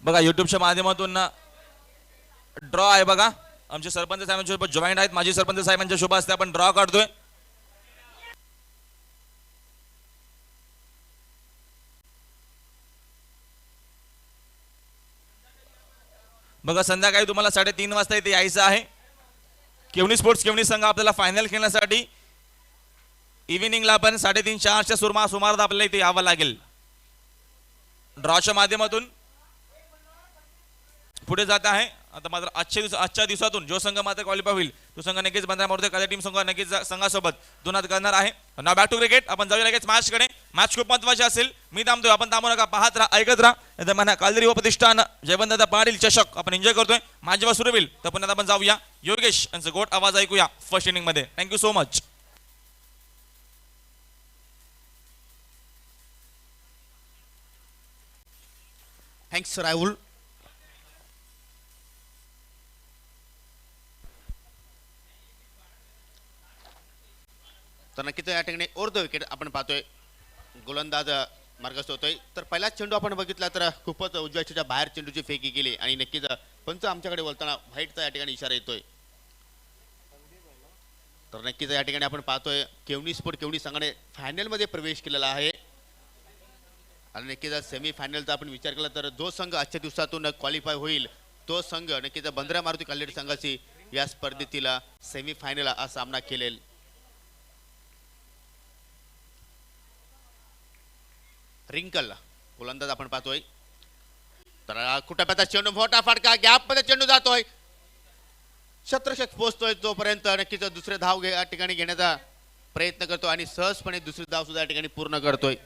बघा युट्यूबच्या माध्यमातून ड्रॉ आहे बघा. आमचे सरपंच साहेबांच्या सोबत जॉईंट आहेत. माजी सरपंच साहेबांच्या शुभ हस्ते आपण ड्रॉ काढतोय. बघा संध्याकाळी तुम्हाला 3:30 वाजता इथे यायचं आहे. केवणी स्पोर्ट्स केवणी संघ आपल्याला फायनल खेळण्यासाठी इव्हिनिंगला आपण 3:30 4च्या सुमारात आपल्याला इथे यावं लागेल. ड्रॉच्या माध्यमातून पुढे जात आहे. आता मात्र आजच्या दिवसातून जो संघ मात्र क्वालिफाय होईल तो संघ नक्कीच 15 मारुती कला टीम संघ नक्कीच संघासोबत दोनात करणार आहे. नाव बॅक टू क्रिकेट. आपण जाऊया लगेच मॅच कडे. मॅच खूप महत्वाची असेल. मी थांबतोय, आपण थांबू नका, पाहत राहा, ऐकत राहा. म्हणा कालदरी व प्रतिष्ठान जयवंतदादा पाटील चषक आपण एन्जॉय करतोय. माझ जेव्हा सुरू होईल तर पुन्हा आपण जाऊया योगेश यांचा गोट आवाज ऐकूया फर्स्ट इनिंग मध्ये. Thank you so much. Thanks Rahul. तर नक्कीच या ठिकाणी ओव्हर विकेट आपण पाहतोय गोलंदाज मार्गस्थ होतोय. तर पहिलाच चेंडू आपण बघितला तर खूपच उजव्याच्या बाहेर चेंडूची फेकी केली आणि नक्कीच पंच आमच्याकडे बोलताना व्हाईटचा या ठिकाणी इशारा येतोय. तर नक्कीच या ठिकाणी आपण पाहतोय केवणी स्पोर्ट केवणी संघाने फायनलमध्ये प्रवेश केलेला आहे आणि नक्कीच सेमी फायनलचा आपण विचार केला तर जो संघ आजच्या दिवसातून क्वालिफाय होईल तो संघ नक्कीच बंदरा मारुती काल्हेर संघाची या स्पर्धेतील सेमी फायनल हा सामना खेळेल. रिंकल गोलंदाज आपण पाहतोय. तर कुठं चेंडू मोठा फटका गॅप मध्ये चेंडू जातोय. शत्रक्षक पोहोचतोय तोपर्यंत नक्कीच दुसरे धाव या ठिकाणी घेण्याचा प्रयत्न करतो आणि सहजपणे दुसरी धाव सुद्धा या ठिकाणी पूर्ण करतोय.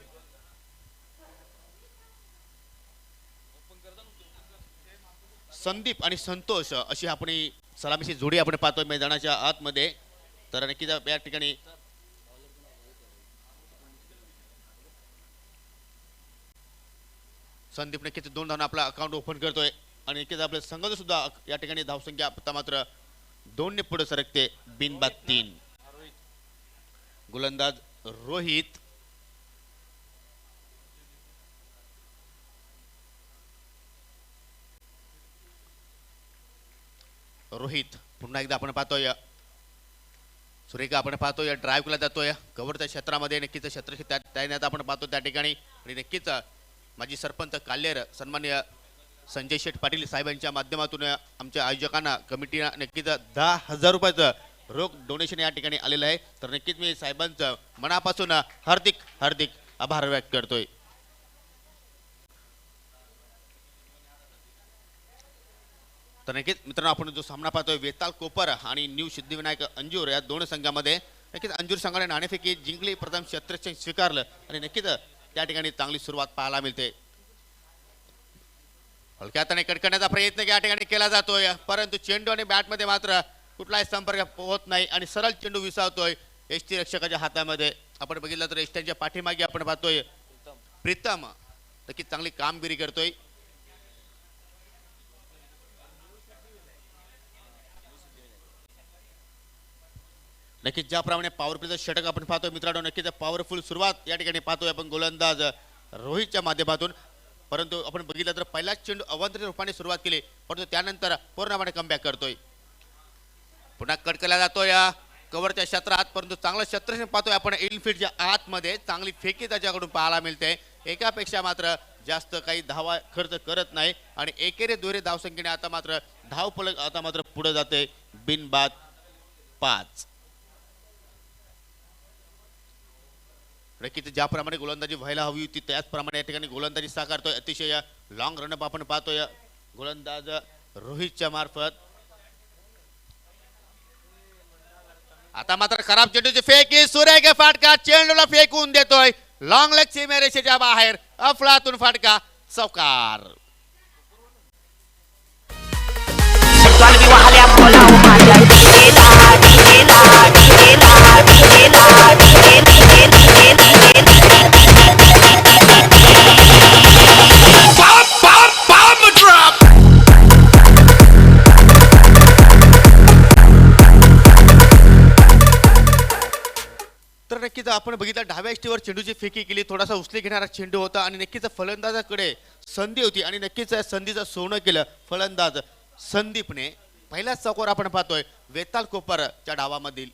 संदीप आणि संतोष अशी आपण सलामीची जोडी आपण पाहतोय मैदानाच्या आतमध्ये. तर नक्कीच या ठिकाणी संदीप नक्कीच 2 धावांना आपला अकाउंट ओपन करतोय आणि नक्कीच आपल्या संघाचं सुद्धा या ठिकाणी धावसंख्या आता मात्र 2 ने पुढे सरकते. बिनबाद 3. गोलंदाज रोहित. रोहित पुन्हा एकदा आपण पाहतोय सुरेखा आपण पाहतोय ड्राईव्ह केला जातोय कव्हरच्या क्षेत्रामध्ये. नक्कीच क्षेत्र तैनात आपण पाहतो त्या ठिकाणी आणि नक्कीच माजी सरपंच काल्हेर सन्माननीय संजय शेठ पाटील साहेबांच्या माध्यमातून आमच्या आयोजकांना कमिटीला नक्कीच 10,000 रुपयाचं रोख डोनेशन या ठिकाणी आलेलं आहे. तर नक्कीच मी साहेबांचं मनापासून हार्दिक आभार व्यक्त करतोय. तर नक्कीच मित्रांनो आपण जो सामना पाहतोय वेताल कोपर आणि न्यू सिद्धिविनायक अंजूर या 2 संघामध्ये नक्कीच अंजूर संघाने नाणेफेकी जिंकली, प्रथम क्षेत्ररक्षण स्वीकारलं आणि नक्कीच त्या ठिकाणी चांगली सुरुवात पाहायला मिळते. हलक्या हाताने कडकण्याचा प्रयत्न या ठिकाणी केला जातोय परंतु चेंडू आणि बॅटमध्ये मात्र कुठलाही संपर्क होत नाही आणि सरळ चेंडू विसावतोय एसटी रक्षकाच्या हातामध्ये. आपण बघितलं तर एसटीच्या पाठीमागे आपण पाहतोय प्रीतम नक्कीच चांगली कामगिरी करतोय. नक्कीच ज्याप्रमाणे पॉवरप्लेचं षटक आपण पाहतोय मित्रांनो नक्कीच पॉवरफुल सुरुवात या ठिकाणी पाहतोय आपण गोलंदाज रोहितच्या माध्यमातून. परंतु आपण बघितलं तर पहिलाच चेंडू अवांतरित रूपाने सुरुवात केली परंतु त्यानंतर पूर्णपणे कमबॅक करतोय. पुन्हा कट केला जातोय कव्हरच्या क्षेत्रात परंतु चांगलं क्षेत्र पाहतोय आपण इनफिल्डच्या आतमध्ये चांगली फेकी त्याच्याकडून पाहायला मिळते. एकापेक्षा मात्र जास्त काही धावा खर्च करत नाही आणि एकेरी दुहेरी धावसंख्येने आता मात्र धावफलक आता मात्र पुढे जाते. बिनबाद 5. नक्कीच ज्याप्रमाणे गोलंदाजी व्हायला हवी होती त्याचप्रमाणे या ठिकाणी गोलंदाजी साकारतोय. अतिशय लॉंग रनअप आपण पाहतोय गोलंदाज रोहितच्या मार्फत. आता मात्र खराब चेंडूची फेकी सुरेख फाटका चेंडूला फेकून देतोय लॉंग लेग सीमेरेषेच्या बाहेर. अफलातून फाटका चौकार. तर नक्कीच आपण बघितलं डाव्या इष्टीवर चेंडूची फेकी केली, थोडासा उचली घेणारा चेंडू होता आणि नक्कीच फलंदाजाकडे संधी होती आणि नक्कीच या संधीचं सोनं केलं फलंदाज संदीपने. पहिल्याच चौकार आपण पाहतोय वेताल कोपरच्या डावामधील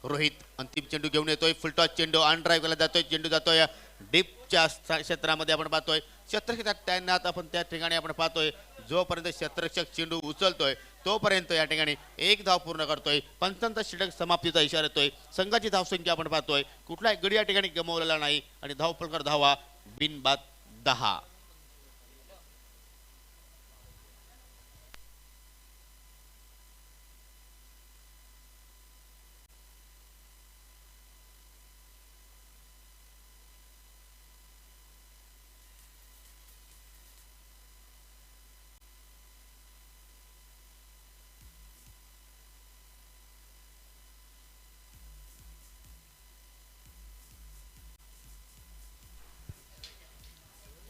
रोहित अंतिम चेंडू घेऊन येतोय. फुलटॉस चेंडू ऑन ड्राईव्ह केला जातोय, चेंडू जातोय डीपच्या क्षेत्रामध्ये आपण पाहतोय क्षेत्ररक्षक तैनात. आपण त्या ठिकाणी आपण पाहतोय जोपर्यंत क्षेत्ररक्षक चेंडू उचलतोय तोपर्यंत या ठिकाणी एक धाव पूर्ण करतोय. 55 षटक समाप्तीचा इशारा येतोय. संघाची धावसंख्या आपण पाहतोय कुठलाही गडी या ठिकाणी गमावलेला नाही आणि धावफलकर धावा बिनबाद 10.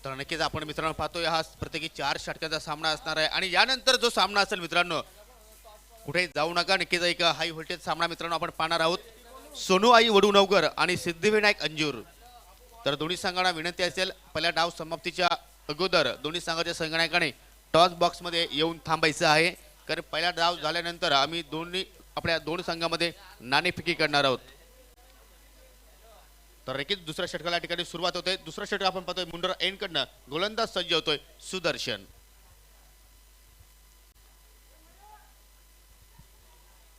तर नक्कीच आपण मित्रांनो पाहतोय हा प्रत्येकी 4 षटकांचा सामना असणार आहे आणि यानंतर जो सामना असेल मित्रांनो कुठे जाऊ नका. नक्कीच एक हाय व्होल्टेज सामना मित्रांनो आपण पाहणार आहोत. सोनू आई वडूनवकर आणि सिद्धिविनायक अंजूर. तर दोन्ही संघांना विनंती असेल पहिल्या डाव समाप्तीच्या अगोदर दोन्ही संघाच्या संघाने टॉस बॉक्समध्ये येऊन थांबायचं आहे, कारण पहिला डाव झाल्यानंतर आम्ही आपल्या दोन संघामध्ये नाणेफेकी करणार आहोत. तर नक्कीच दुसऱ्या षटकाला ठिकाणी सुरुवात होते. दुसरा षटक आपण पाहतोय मुंडरा एंडकडनं गोलंदाज सज्ज होतोय सुदर्शन.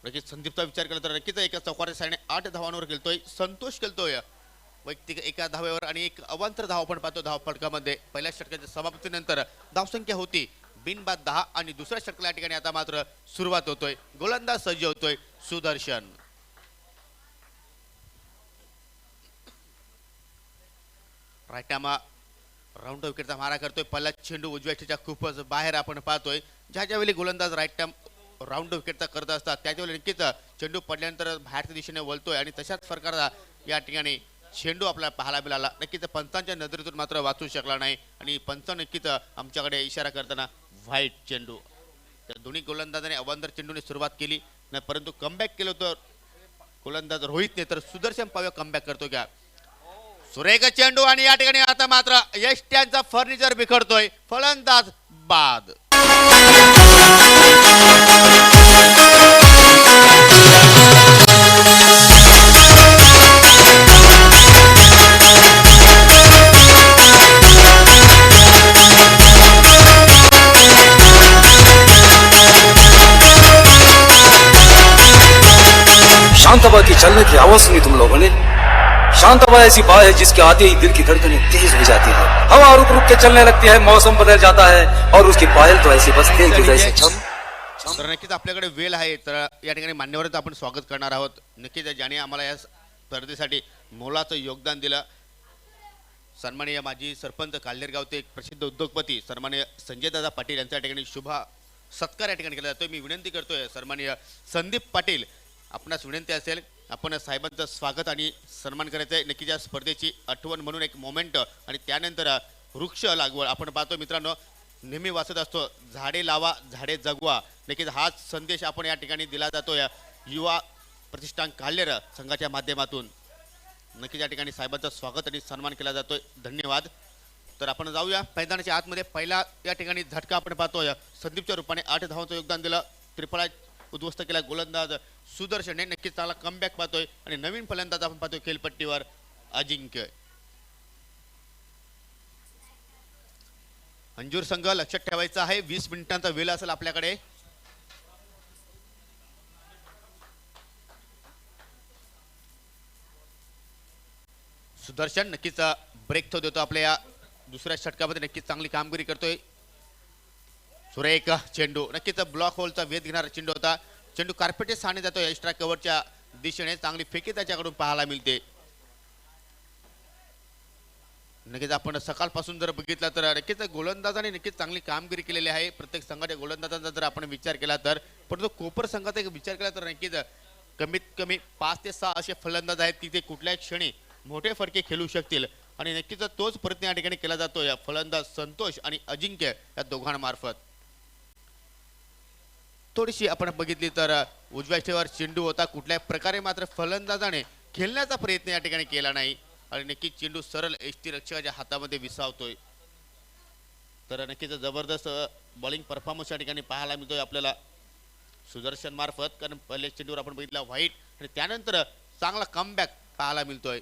नक्कीच संदीपचा विचार केला तर नक्कीच एका चौकाच्या साईडने 8 धावांवर खेळतोय. संतोष खेळतोय वैयक्तिक एका धावेवर आणि एक अवांतर धाव आपण पाहतो धाव फटकामध्ये. पहिल्या षटकाच्या समाप्तीनंतर धावसंख्या होती बिनबाद 10 आणि दुसऱ्या षटकाला ठिकाणी आता मात्र सुरुवात होतोय. गोलंदाज सज्ज होतोय सुदर्शन. रायटामा राऊंड विकेटचा मारा करतोय. पहिला चेंडू उजव्या खूपच बाहेर आपण पाहतोय. ज्यावेळी गोलंदाज राईट राऊंड विकेटचा करत असतात त्याच्यावेळी नक्कीच चेंडू पडल्यानंतर बाहेरच्या दिशेने वळतोय आणि तशाच प्रकारचा या ठिकाणी चेंडू आपल्याला पाहायला मिळाला. नक्कीच पंचांच्या नजरेतून मात्र वाचू शकला नाही आणि पंच नक्कीच आमच्याकडे इशारा करताना व्हाईट चेंडू. तर दोन्ही गोलंदाजाने अवांतर चेंडूने सुरुवात केली नाही, परंतु कमबॅक केलं होतं गोलंदाज रोहितने. तर सुदर्शन पाव्या कमबॅक करतो का सुरेख चेंडू आणि या ठिकाणी आता मात्र यष्ट्यांचा फर्निचर बिखडतोय. फलंदाज बाद. शांतबा की चलने की आवाज सुनी तुम लोगों ने? शांतबा ऐसी बात है जिसके आते ही दिल की धड़कनें तेज हो जाती है, हवा रुक रुक के चलने लगती है, मौसम बदल जाता है और उसकी पायल तो ऐसी बजती है कि जैसे छम. तर नक्कीच आपल्याकडे वेळ आहे तर या ठिकाणी मान्यवरांचं आपण स्वागत करणार आहोत. नक्कीच ज्याने आम्हाला या स्पर्धेसाठी मोलाचं योगदान दिलं सन्माननीय माजी सरपंच काल्हेरगावचे एक प्रसिद्ध उद्योगपती सन्माननीय संजयदादा पाटील यांच्या ठिकाणी शुभ सत्कार या ठिकाणी केला जातोय. मी विनंती करतोय सन्माननीय संदीप पाटील आपणास विनंती असेल आपण साहेबांचं स्वागत आणि सन्मान करायचं आहे. नक्कीच या स्पर्धेची आठवण म्हणून एक मोमेंट आणि त्यानंतर वृक्ष लागवड आपण पाहतो मित्रांनो नेहमी वाचत असतो झाडे लावा झाडे जगवा. नक्कीच हाच संदेश आपण या ठिकाणी दिला जातो या युवा प्रतिष्ठान काल्हेर संघाच्या माध्यमातून. नक्कीच या ठिकाणी साहेबांचं स्वागत आणि सन्मान केला जातोय. धन्यवाद. तर आपण जाऊया मैदानाच्या आतमध्ये. पहिला या ठिकाणी झटका आपण पाहतोय संदीपच्या रूपाने 8 धावांचं योगदान दिलं. त्रिफळा उद्ध्वस्त केला गोलंदाज सुदर्शनने. नक्कीच त्याला कमबॅक पाहतोय आणि नवीन फलंदाज आपण पाहतोय खेळपट्टीवर अजिंक्य. अंजूर संघ लक्षात ठेवायचा आहे 20 मिनिटांचा वेळ असेल आपल्याकडे. सुदर्शन नक्कीच ब्रेक थ्रो देतो आपल्या या दुसऱ्या षटकामध्ये. नक्कीच चांगली कामगिरी करतोय. सुरेख चेंडू नक्कीच ब्लॉक होलचा वेध घेणारा चेंडू होता. चेंडू कार्पेटचे साने जातो एक्स्ट्रा कव्हरच्या दिशेने. चांगली फेकी त्याच्याकडून पाहायला मिळते. नक्कीच आपण सकाळपासून जर बघितलं तर नक्कीच गोलंदाजाने नक्कीच चांगली कामगिरी केलेली आहे प्रत्येक संघाच्या गोलंदाजांचा जर आपण विचार केला तर. परंतु कोपर संघाचा एक विचार केला तर नक्कीच कमीत कमी 5 ते 6 असे फलंदाज आहेत की ते कुठल्याही क्षणी मोठे फटके खेळू शकतील आणि नक्कीच तोच प्रयत्न या ठिकाणी केला जातो या फलंदाज संतोष आणि अजिंक्य या दोघांमार्फत. थोडीशी आपण बघितली तर उजव्या शेवर चेंडू होता. कुठल्याही प्रकारे मात्र फलंदाजाने खेळण्याचा प्रयत्न या ठिकाणी केला नाही आणि नक्कीच चेंडू सरळ एसटी रक्षकाच्या हातामध्ये विसावतोय. तर नक्कीच जबरदस्त बॉलिंग परफॉर्मन्स या ठिकाणी पाहायला मिळतोय आपल्याला सुदर्शन मार्फत. कारण पहिले चेंडूवर आपण बघितला व्हाईट आणि त्यानंतर चांगला कमबॅक पाहायला मिळतोय.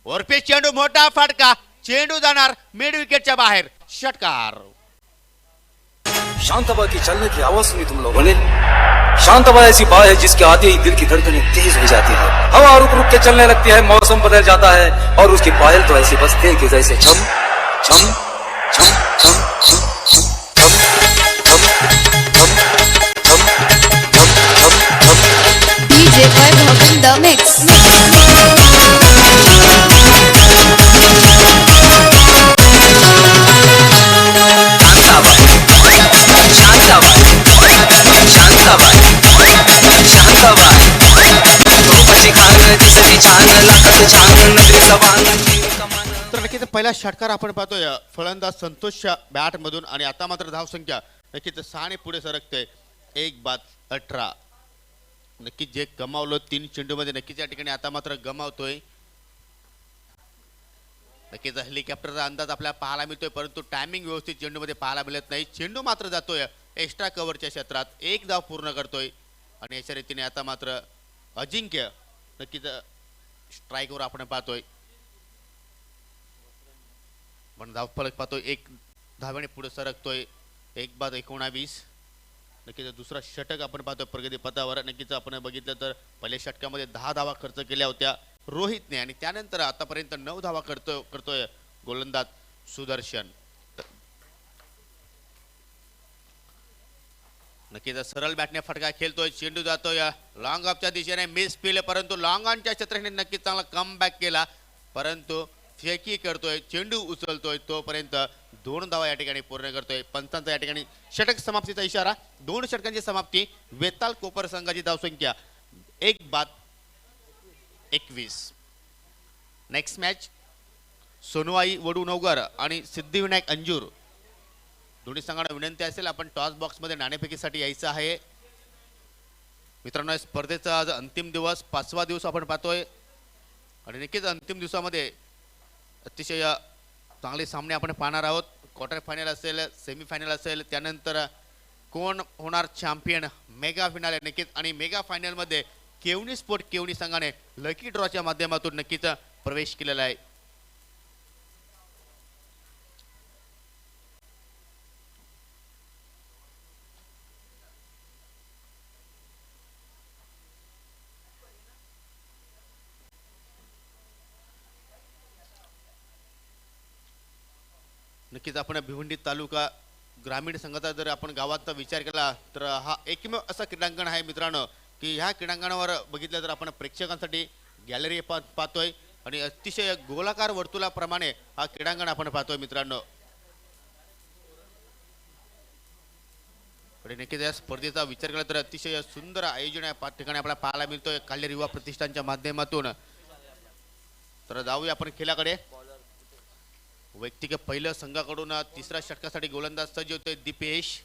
वरपे चेंडू मोठा फटका, चेंडू जाणार मिड विकेटच्या बाहेर, षटकार. शांत हवा की चलने की आवाज सुनी तुम लोगों ने? शांत हवा ऐसी बात है जिसके आते ही दिल की धड़कनें तेज हो जाती है. हवा रुक रुक के चलने लगती है, मौसम बदल जाता है और उसके पायल तो ऐसे बजते हैं कि जैसे छम छम छम छम छम छम छम छम छम छम छम. DJ Vaibhav in the mix. तर नक्कीच पहिला षटकार आपण पाहतोय फलंदाज संतोषच्या बॅट मधून आणि आता मात्र धावसंख्या नक्कीच 6 ने पुढे सरकते. 1-18. नक्कीच जे गमावलं 3 चेंडूमध्ये नक्कीच या ठिकाणी आता मात्र गमावतोय. नक्कीच हेलिकॉप्टरचा अंदाज आपल्याला पाहायला मिळतोय परंतु टायमिंग व्यवस्थित चेंडूमध्ये पाहायला मिळत नाही. चेंडू मात्र जातोय एक्स्ट्रा कव्हरच्या क्षेत्रात, 1 धाव पूर्ण करतोय आणि अशा रीतीने आता मात्र अजिंक्य नक्कीच स्ट्राईकवर आपण पाहतोय. पण धावफलक पाहतोय 1 धावेने पुढे सरकतोय. 1-19. नक्कीच दुसरा षटक आपण पाहतोय प्रगती पथावर. नक्कीच आपण बघितलं तर पहिल्या षटकामध्ये 10 धावा खर्च केल्या होत्या रोहितने आणि त्यानंतर आतापर्यंत 9 धावा करतोय गोलंदाज सुदर्शन. नक्कीच सरळ बॅटने फटका खेळतोय, चेंडू जातोय लॉंग ऑफच्या दिशेने, मिस फील्ड परंतु लॉंग ऑनच्या क्षेत्राने नक्कीच चांगला कमबॅक केला परंतु फेकी करतोय, चेंडू उचलतोय तोपर्यंत 2 धावा या ठिकाणी पूर्ण करतोय. पंचांचा या ठिकाणी षटक समाप्तीचा इशारा. 2 षटकांची समाप्ती. वेताल कोपर संघाची धावसंख्या 1-21. नेक्स्ट मॅच सोनवाई वडूनगर आणि सिद्धिविनायक अंजूर. दोन्ही संघांना विनंती असेल आपण टॉस बॉक्स मध्ये नाणेफेकीसाठी यायचं आहे. मित्रांनो स्पर्धेचा आज अंतिम दिवस 5वा दिवस आपण पाहतोय आणि नक्कीच अंतिम दिवसामध्ये अतिशय चांगले सामने आपण पाहणार आहोत. क्वार्टर फायनल असेल, सेमीफायनल असेल, त्यानंतर कोण होणार चॅम्पियन, मेगा फायनल नक्कीच आणि मेगा फायनल मध्ये केवनी स्पोर्ट केवनी संघाने लकी ड्रॉच्या माध्यमातून नक्कीच प्रवेश केलेला आहे. नक्कीच आपण भिवंडी तालुका ग्रामीण संघाचा जर आपण गावाचा विचार केला तर हा एकमेव असं क्रीडांगण आहे मित्रांनो की ह्या क्रीडांगणावर बघितलं तर आपण प्रेक्षकांसाठी गॅलरी पाहतोय आणि अतिशय गोलाकार वर्तुळाप्रमाणे हा क्रीडांगण आपण पाहतोय मित्रांनो. आणि नक्कीच या स्पर्धेचा विचार केला तर अतिशय सुंदर आयोजन या ठिकाणी आपल्याला पाहायला मिळतोय काल्हेर युवा प्रतिष्ठानच्या माध्यमातून. तर जाऊया आपण खेळाकडे. वैयक्तिक पहिलं संघाकडून तिसऱ्या षटकासाठी गोलंदाज सज्ज होतोय दीपेश.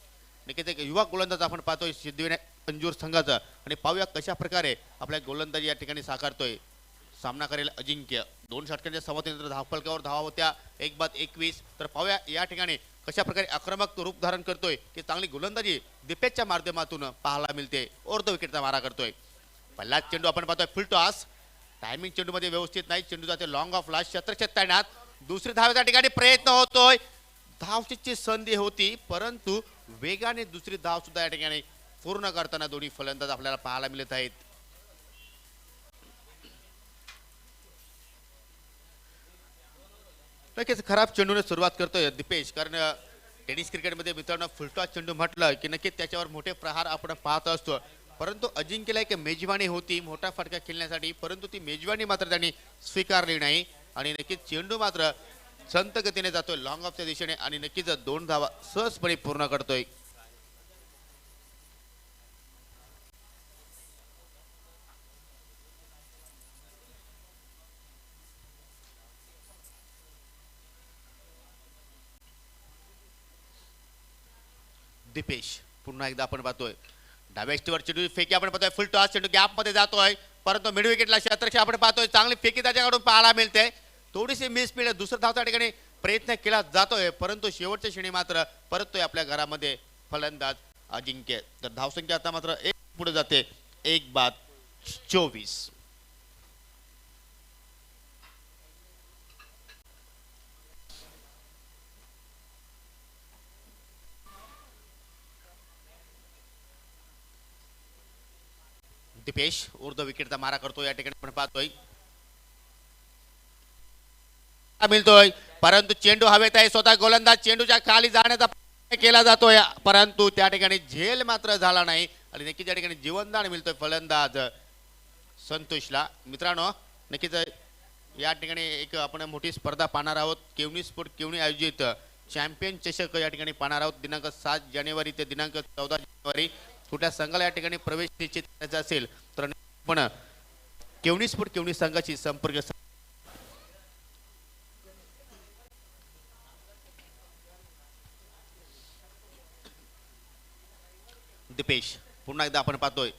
नक्कीच एक युवा गोलंदाज आपण पाहतोय सिद्धिविनायक अंजूर संघाचा आणि पाहूया कशा प्रकारे आपल्या गोलंदाजी या ठिकाणी साकारतोय. सामना करेल अजिंक्य. 2 षटकांच्या समाप्तीनंतर धावफलकावर धावा होत्या 1-21. तर पाहूया या ठिकाणी कशा प्रकारे आक्रमक रूप धारण करतोय की चांगली गोलंदाजी दीपेशच्या माध्यमातून पाहायला मिळते. अर्ध विकेटचा मारा करतोय. पहिलाच चेंडू आपण पाहतोय फुल टॉस. टायमिंग चेंडूमध्ये व्यवस्थित नाही, चेंडू जाते लॉंग ऑफ लास्ट क्षेत्रक्षेत्र तैनात. दुसरी धावेच्या ठिकाणी प्रयत्न होतोय, धावची संधी होती परंतु वेगाने दुसरी धाव सुद्धा या ठिकाणी पूर्ण करताना दोन्ही फलंदाज आपल्याला पाहायला मिळत आहेत. नक्कीच खराब चेंडूने सुरुवात करतोय दीपेश. कारण टेनिस क्रिकेटमध्ये मित्रांनो फुलटॉस चेंडू म्हटलं की नक्कीच त्याच्यावर मोठे प्रहार आपण पाहत असतो परंतु अजिंक्यला एक मेजवानी होती मोठा फटका खेळण्यासाठी परंतु ती मेजवानी मात्र त्यांनी स्वीकारली नाही आणि नक्कीच चेंडू मात्र संत गतीने जातोय लॉंग ऑफच्या दिशेने आणि नक्कीच 2 धावा सहजपणे पूर्ण करतोय. दीपेश पुन्हा एकदा आपण पाहतोय डाव्या स्टीवर चेंडू फेकी आपण पाहतोय फुल टॉस चेंडू गॅप मध्ये जातोय परंतु मिड विकेटला क्षेत्ररक्षक आपण पाहतोय चांगली फेकी त्याच्याकडून पाहायला मिळते. थोडीशी मिसफील्ड दुसऱ्या धावच्या ठिकाणी प्रयत्न केला जातोय परंतु शेवटच्या क्षणी मात्र परततोय आपल्या घरामध्ये फलंदाज अजिंक्य. तर धावसंख्या आता मात्र एक पुढे जाते 1-24. दीपेश ऊर्ध्व विकेटचा मारा करतो या ठिकाणी आपण पाहतोय मिळतोय परंतु चेंडू हवेत आहे. स्वतः गोलंदाज चेंडूच्या खाली जाण्याचा प्रयत्न केला जातोय परंतु त्या ठिकाणी झेल मात्र झाला नाही आणि नक्कीच त्या ठिकाणी जीवनदान मिळतोय फलंदाज संतोषला. मित्रांनो नक्कीच या ठिकाणी एक आपण मोठी स्पर्धा पाहणार आहोत. केवनी स्पोर्ट केवनी आयोजित चॅम्पियन चषक या ठिकाणी पाहणार आहोत. दिनांक 7 जानेवारी ते दिनांक 14 जानेवारी कुठल्या संघाला या ठिकाणी प्रवेश निश्चित करायचा असेल तर आपण केवनी स्पोर्ट केवनी संघाची संपर्क दीपेश पुन्हा एकदा आपण पाहतोय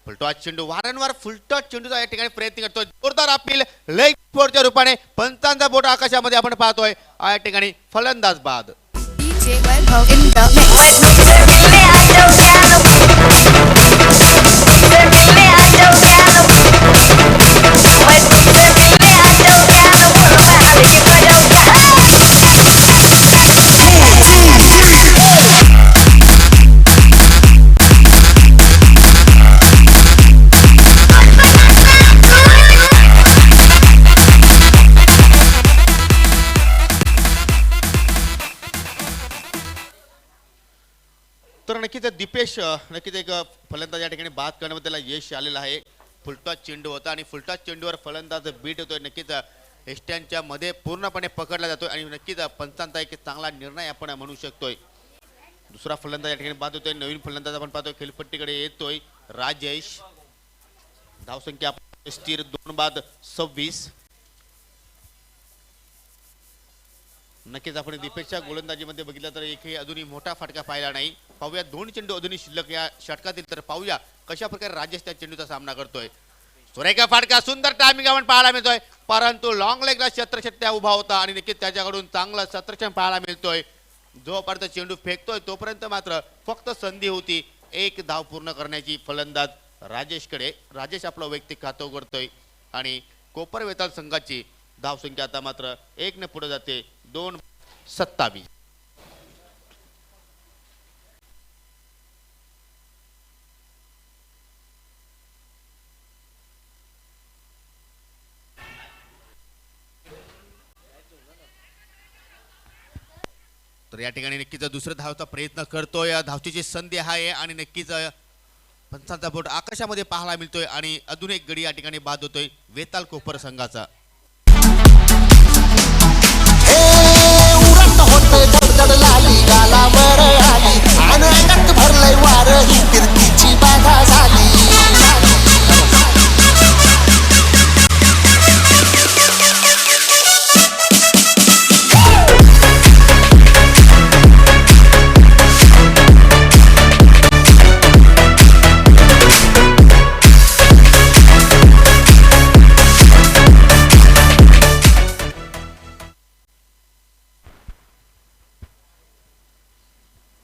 फुलटॉस चेंडू वारंवार फुलटॉस चेंडूचा या ठिकाणी प्रयत्न करतोय. जोरदार अपील लेग स्पोर्टच्या रूपाने पंचांचा बोट आकाशामध्ये आपण पाहतोय या ठिकाणी फलंदाज बाद. DJ Vaibhav in the mix. तर नक्कीच दीपेश नक्कीच एक फलंदाज या ठिकाणी बाद करण्यामध्ये त्याला यश आलेलं आहे. फुलटॉस चेंडू होता आणि फुलटॉस चेंडूवर फलंदाज बीट होतोय. नक्कीच एस्ट्यांच्या मध्ये पूर्णपणे पकडला जातोय आणि नक्कीच पंचांचा एक चांगला निर्णय आपण म्हणू शकतोय. दुसरा फलंदाज या ठिकाणी बाद होतोय. नवीन फलंदाज आपण पाहतोय खेळपट्टीकडे येतोय राजेश. धावसंख्या स्थिर 2-26. नक्कीच आपण दीपेशच्या गोलंदाजीमध्ये बघितलं तर एकही अजूनही मोठा फटका पाहिला नाही. पाहूया 2 चेंडू अजूनही शिल्लक या षटकातील तर पाहूया कशा प्रकारे राजेश त्या चेंडूचा सामना करतोय. सुरेखा फटका सुंदर टायमिंग आपण पाहायला मिळतोय परंतु लॉंग लेगला क्षेत्ररक्षक त्या उभा होता आणि नक्कीच त्याच्याकडून चांगला क्षेत्ररक्षण पाहायला मिळतोय. जोपर्यंत चेंडू फेकतोय तोपर्यंत मात्र फक्त संधी होती एक धाव पूर्ण करण्याची फलंदाज राजेशकडे. राजेश आपलं वैयक्तिक खातं उघडतोय आणि कोपर वेताळ संघाची धावसंख्या आता मात्र 1 ने पुढे जाते 2-27. तर या ठिकाणी नक्कीच दुसऱ्या धावचा प्रयत्न करतोय. धावचीची संधी आहे आणि नक्कीच पंचांचा बोट आकाशामध्ये पाहायला मिळतोय आणि अजून एक गडी या ठिकाणी बाद होतोय वेताल कोपर संघाचा. भरलंय वार ही कीर्तीची बाधा झाली.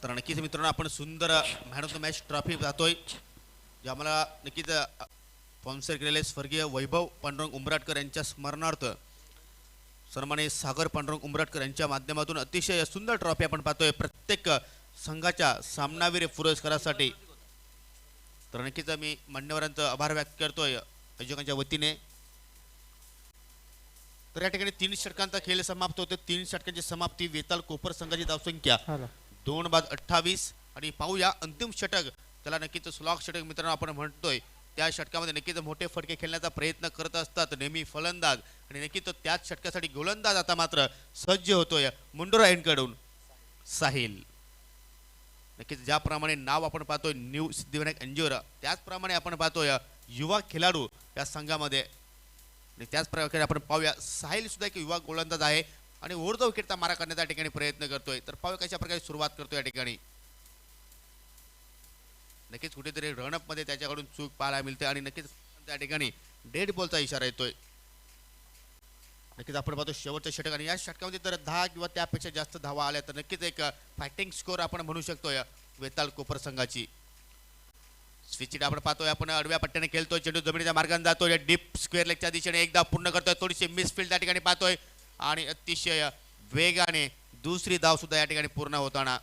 तर नक्कीच मित्रांनो आपण सुंदर man of the match trophy जातोय जे आम्हाला नक्कीच स्पॉन्सर केलेले स्वर्गीय वैभव पांडुरंग उंबराटकर यांच्या स्मरणार्थ सन्माननीय सागर पांडुरंग उंबराटकर यांच्या माध्यमातून अतिशय सुंदर ट्रॉफी आपण पाहतोय प्रत्येक संघाच्या सामनावीर पुरस्कारासाठी. तर नक्कीच मी मान्यवरांचा आभार व्यक्त करतोय आयोजकांच्या वतीने. तर या ठिकाणी 3 षटकांचा खेळ समाप्त होतो. 3 षटकांची समाप्ती वेताल कोपर संघाची धावसंख्या 2-28 आणि पाहूया अंतिम षटक त्याला नक्कीच स्लॉग षटक मित्रांनो आपण म्हणतोय. त्या षटकामध्ये नक्कीच मोठे फटके खेळण्याचा प्रयत्न करत असतात नेहमी फलंदाज आणि नक्कीच त्याच षटकासाठी गोलंदाज आता मात्र सज्ज होतोय मुंडोरा एंडकडून साहिल. नक्कीच ज्याप्रमाणे नाव आपण पाहतोय न्यू सिद्धिविनायक अंजोरा त्याचप्रमाणे आपण पाहतोय युवा खेळाडू या संघामध्ये आणि त्याच प्रकारे आपण पाहूया साहिल सुद्धा एक युवा गोलंदाज आहे आणि ऊर्ध्व विकेटचा मारा करण्याचा ठिकाणी प्रयत्न करतोय. तर पाहूया कशा प्रकारे सुरुवात करतोय या ठिकाणी. नक्कीच कुठेतरी रनअप मध्ये त्याच्याकडून चूक पाहायला मिळते आणि नक्कीच त्या ठिकाणी डेड बॉलचा इशारा येतोय. नक्कीच आपण पाहतो शेवटचं षटक आणि या षटकामध्ये जर 10 किंवा त्यापेक्षा जास्त धावा आल्या तर नक्कीच एक फायटिंग स्कोर आपण म्हणू शकतोय वेताल कोपर संघाची. स्विच आपण पाहतोय आपण आडव्या पट्ट्याने खेळतोय, चेंडू जमिनीच्या मार्गाने जातोय डीप स्क्वेअर लेगच्या दिशेने एकदा पूर्ण करतोय, थोडीशी मिसफील्ड त्या ठिकाणी पाहतोय आणि अतिशय वेगाने दुसरी धाव सुद्धा या ठिकाणी पूर्ण होताना.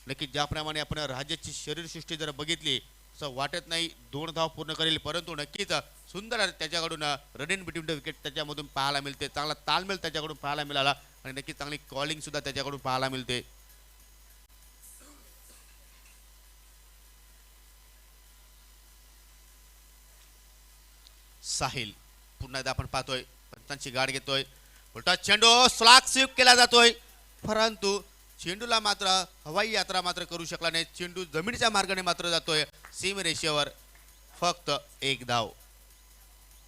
नक्कीच ज्याप्रमाणे आपण राज्याची शरीरसृष्टी जर बघितली असं वाटत नाही 2 धाव पूर्ण करेल, परंतु नक्कीच सुंदर त्याच्याकडून run in between the wicket त्याच्यामधून पाहायला मिळते, चांगला तालमेल त्याच्याकडून पाहायला मिळाला आणि नक्कीच चांगली कॉलिंग सुद्धा त्याच्याकडून पाहायला मिळते. साहिल पुन्हा एकदा आपण पाहतोय पंचांची गाठ घेतोय, उलटा चेंडू स्लॉग स्वीप केला जातोय, परंतु चेंडूला मात्र हवाई यात्रा मात्र करू शकला नाही. चेंडू जमिनीच्या मार्गाने मात्र जातोय सीमरेषेवर, फक्त 1 धाव.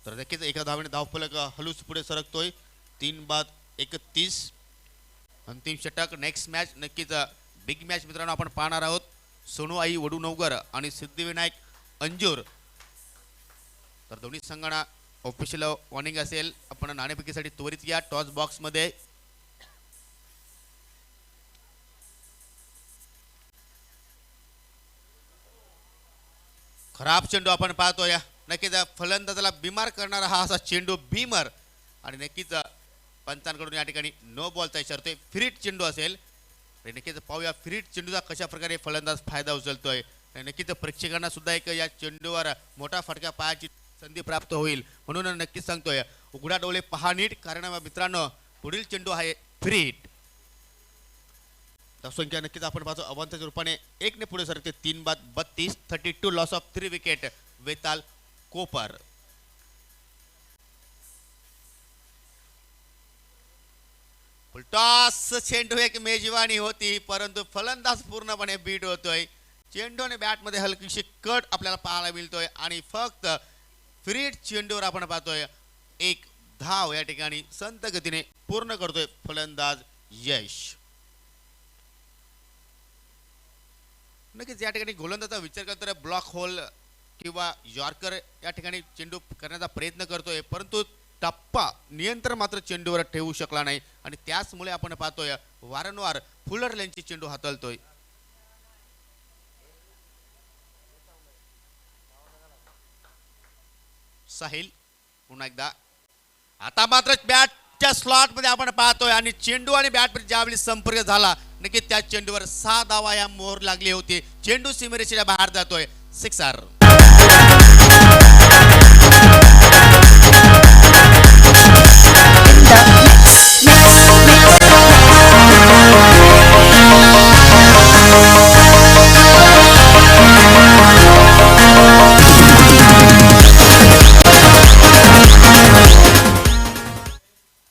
तर नक्कीच एका धावेने धावफलक हलूच पुढे सरकतोय. 3-31 अंतिम षटक. नेक्स्ट मॅच नक्कीच बिग मॅच मित्रांनो आपण पाहणार आहोत. सोनू आई वडूनवगर आणि सिद्धिविनायक अंजूर. तर दोन्ही संघांना ऑफिशियल वॉर्निंग असेल, आपण नाणेफेकीसाठी त्वरित या टॉस बॉक्स मध्ये. खराब चेंडू आपण पाहतोय, नक्कीच फलंदाजाला बिमार करणारा हा असा चेंडू बीमर आणि नक्कीच पंचांकडून या ठिकाणी नो बॉलचा इशारा येतोय. फ्रीट चेंडू असेल आणि नक्कीच पाहूया फ्रीट चेंडूचा कशा प्रकारे फलंदाज फायदा उचलतोय. आणि नक्कीच प्रेक्षकांना सुद्धा एक या चेंडूवर मोठा फटका पाहायची संधी प्राप्त होईल, म्हणून नक्कीच सांगतोय उघडा डोळे पहा नीट, कारण मित्रांनो पुढील चेंडू आहे फ्रीट. संख्या नक्कीच आपण पाहतो अवांतच्या रूपाने 1 ने पुढे सरकते. 3-32 32 लॉस ऑफ 3 विकेट वेताल कोपर. टॉस चेंडू एक मेजवानी होती, परंतु फलंदाज पूर्णपणे बीट होतोय. चेंडूने बॅटमध्ये हलकीशी कट आपल्याला पाहायला मिळतोय आणि फक्त फ्रीट चेंडूवर आपण पाहतोय 1 धाव या ठिकाणी संत गतीने पूर्ण करतोय फलंदाज यश. नक्कीच या ठिकाणी गोलंदाजाचा विचार करता ब्लॉक होल किंवा यॉर्कर या ठिकाणी चेंडू करण्याचा प्रयत्न करतोय, परंतु टप्पा नियंत्रण मात्र चेंडूवर ठेवू शकला नाही आणि त्याचमुळे आपण पाहतोय वारंवार फुलर लेनची चेंडू हाताळतोय. साहिल पुन्हा एकदा आता मात्र बॅटच्या स्लॉट मध्ये आपण पाहतोय आणि चेंडू आणि बॅट ज्यावेळी संपर्क झाला नक्कीच त्या चेंडूवर 6 धावा या मोहर लागली होती. चेंडू सीमेरेषेच्या बाहेर जातोय, सिक्सर.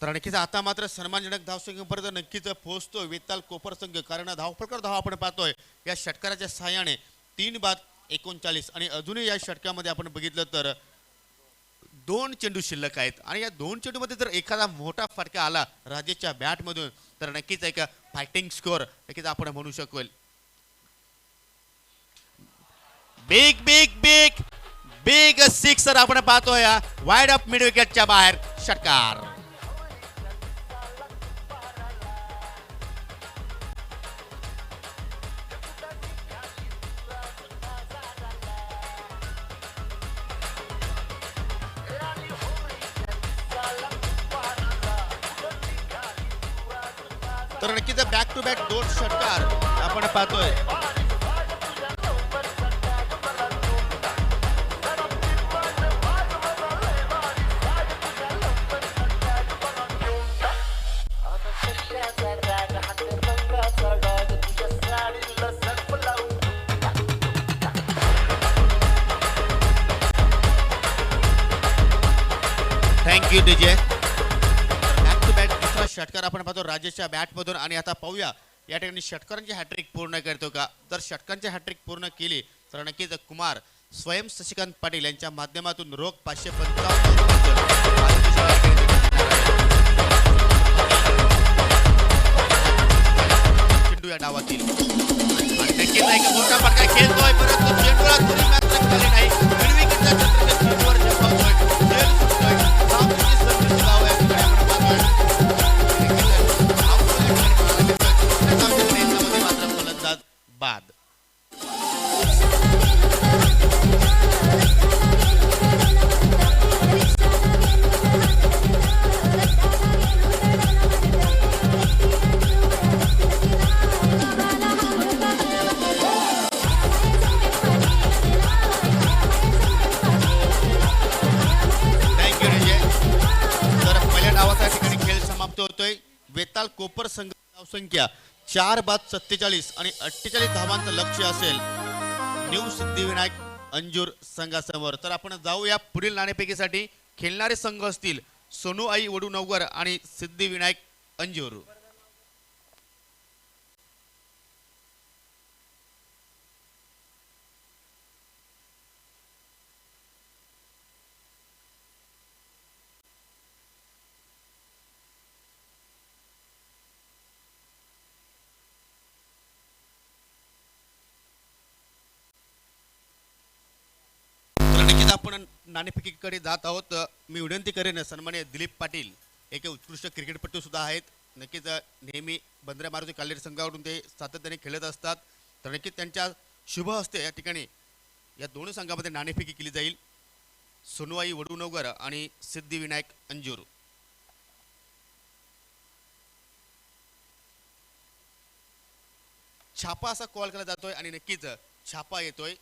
तर नक्कीच आता मात्र सन्मानजनक धावसंख्येपर्यंत नक्कीच पोहोचतोय वेताल कोपर संघ, कारण धावफलकर धाव आपण पाहतोय या षटकाराच्या सहाय्याने 3-39 आणि अजूनही या षटकामध्ये आपण बघितलं तर 2 चेंडू शिल्लक आहेत आणि या 2 चेंडूमध्ये जर एखादा मोठा फटका आला राजेशच्या बॅटमधून तर नक्कीच एक फायटिंग स्कोर नक्कीच आपण म्हणू शकू. Big big big big sixer आपण पाहतोय वाईड ऑफ मिड विकेटच्या बाहेर षटकार. तर नक्कीच बॅक टू बॅक 2 षटकार आपण पाहतोय. Thank you DJ. Back to back दुसरा षटकार आपण पाहतो राजेशच्या बॅटमधून आणि आता पाहूया या ठिकाणी षटकारांची हॅट्रिक पूर्ण करतो का. जर षटकांची हॅट्रिक पूर्ण केली तर नक्कीच कुमार स्वयं शशिकांत पाटील यांच्या माध्यमातून रोख 555 चेंडू या डावातील आणि नक्कीच एक मोठा फटका खेळतोय, परंतु चेंडूला थोडी मात्र खाली नाही. संघ धावसंख्या 4 बाद 47 आणि 48 धावांचं लक्ष्य असेल न्यू सिद्धिविनायक अंजूर संघासमोर. तर आपण जाऊया पुढील नाणेफेकीसाठी. खेळणारे संघ असतील सोनू आई वडूनगर आणि सिद्धिविनायक अंजूर. तर नक्कीच आपण नाणेफेकीकडे जात आहोत. मी विनंती करेन सन्माननीय दिलीप पाटील एक उत्कृष्ट क्रिकेटपटू सुद्धा आहेत. नक्कीच नेहमी बंदऱ्या मारुती काल्हेर संघाकडून ते सातत्याने खेळत असतात. तर नक्कीच त्यांच्या शुभ हस्ते या ठिकाणी या दोन्ही संघामध्ये नाणेफेकी केली जाईल. सोनवाई वडूनगर आणि सिद्धिविनायक अंजूर. छापा असा कॉल केला जातोय आणि नक्कीच छापा येतोय.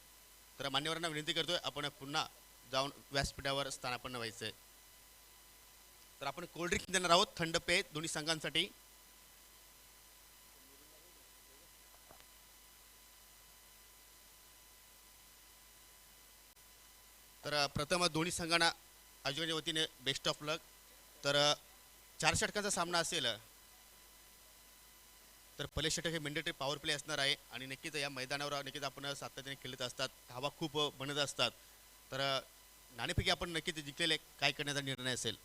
तर मान्यवरांना विनंती करतोय आपण पुन्हा जाऊन व्यासपीठावर स्थानापन्न व्हायचंय. तर आपण कोल्ड ड्रिंक देणार आहोत थंड पेय दोन्ही संघांसाठी. तर प्रथम दोन्ही संघांना आयोजकांच्या वतीने बेस्ट ऑफ लक. तर 4 षटकांचा सामना असेल. तर पहिले षटक हे मेंडेटरी पॉवर प्ले असणार आहे आणि नक्कीच या मैदानावर नक्कीच आपण सातत्याने खेळत असतात. धावा खूप बनत असतात. तर नाणेफेकी आपण नक्कीच जिंकलेले काय करण्याचा निर्णय असेल.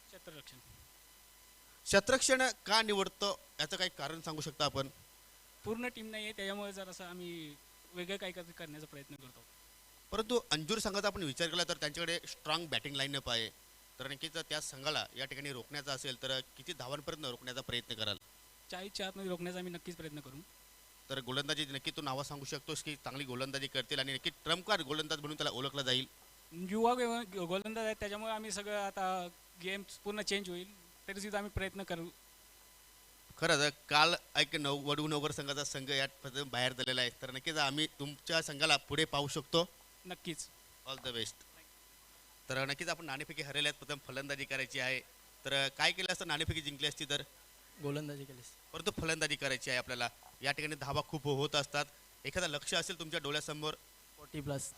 क्षेत्ररक्षण का निवडतो याचं काही कारण सांगू शकता आपण. पूर्ण टीम नाही आहे त्याच्यामुळे जरासं आम्ही वेगळं काही करण्याचा प्रयत्न करतो. परंतु अंजूर संघाचा आपण विचार केला तर त्यांच्याकडे स्ट्रॉंग बॅटिंग लाईनअप आहे. तर नक्कीच त्या संघाला या ठिकाणी रोखण्याचा असेल तर किती धावांपर्यंत रोखण्याचा प्रयत्न कराल. 40च्या आतमध्ये रोखण्याचा आम्ही नक्कीच प्रयत्न करू. तर गोलंदाजी नक्की तू नावं सांगू शकतोस की चांगली गोलंदाजी करतील आणि नक्की ट्रम्पकार गोलंदाज म्हणून त्याला ओळखलं जाईल. युवा गोलंदाज आहेत त्याच्यामुळे आम्ही सगळं आता गेम पूर्ण चेंज होईल तरी सुद्धा आम्ही प्रयत्न करू. खरंच काल ऐक वडूनगर संघाचा संघ यात बाहेर झालेला आहे. तर नक्कीच आम्ही तुमच्या संघाला पुढे पाहू शकतो. नक्कीच. All the best. तर नक्कीच आपण नाणेफेकी हरवल्यात. प्रथम फलंदाजी करायची आहे. तर काय केलं असतं नाणेफेकी जिंकली असती तर गोलंदाजी केलीस. परंतु फलंदाजी करायची आहे आपल्याला. या ठिकाणी धावा खूप होत असतात. एखादा लक्ष असेल तुमच्या डोळ्यासमोर. 40+.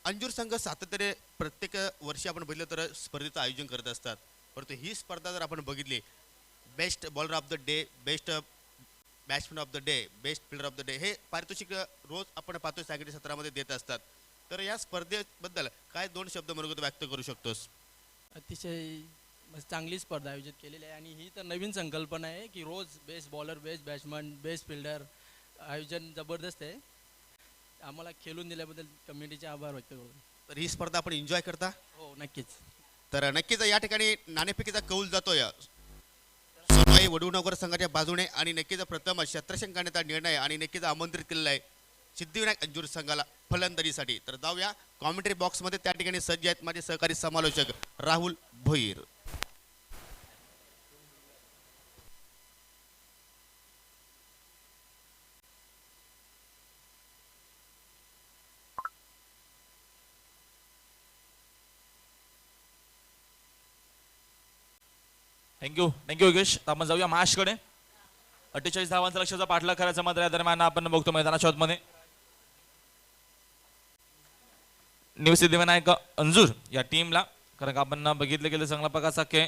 अंजूर संघ सातत्याने प्रत्येक वर्षी आपण बघितलं तर स्पर्धेचं आयोजन करत असतात. परंतु ही स्पर्धा जर आपण बघितली best bowler of the day, best batsman of the day, best fielder of the day हे पारितोषिक रोज आपण पाहतो सॅगडी सत्रामध्ये देत असतात. तर या स्पर्धेबद्दल काय 2 शब्द मनोगत व्यक्त करू शकतोस. अतिशय चांगली स्पर्धा आयोजित केलेली आहे आणि ही तर नवीन संकल्पना आहे की रोज best bowler, best batsman, best fielder आयोजन जबरदस्त आहे. आम्हाला खेळून दिल्याबद्दल कम्युनिटीचे आभार व्यक्त करू. तर ही स्पर्धा आपण एन्जॉय करता. हो नक्कीच. तर नक्कीच या ठिकाणी नाणेफेकीचा कौल जातोय सोनवाई वडूनगर संघाच्या बाजूने आणि नक्कीच प्रथम क्षेत्ररक्षण करण्याचा निर्णय आणि नक्कीच आमंत्रित केलेला आहे सिद्धिविनायक अंजूर संघाला फलंदाजीसाठी. तर जाऊया कॉमेंट्री बॉक्समध्ये. त्या ठिकाणी सज्ज आहेत माझे सहकारी समालोचक राहुल भोईर. थँक्यू योगेश. तर आपण जाऊया मॅचकडे. 48 धावांचा लक्ष्याचा पाठलाग करायचा मात्र या दरम्यान आपण बघतो मैदानाच्या आतमध्ये न्यू सिद्धिविनायक अंजूर या टीमला. कारण आपण बघितलं गेलं चांगला प्रकारचा खेळ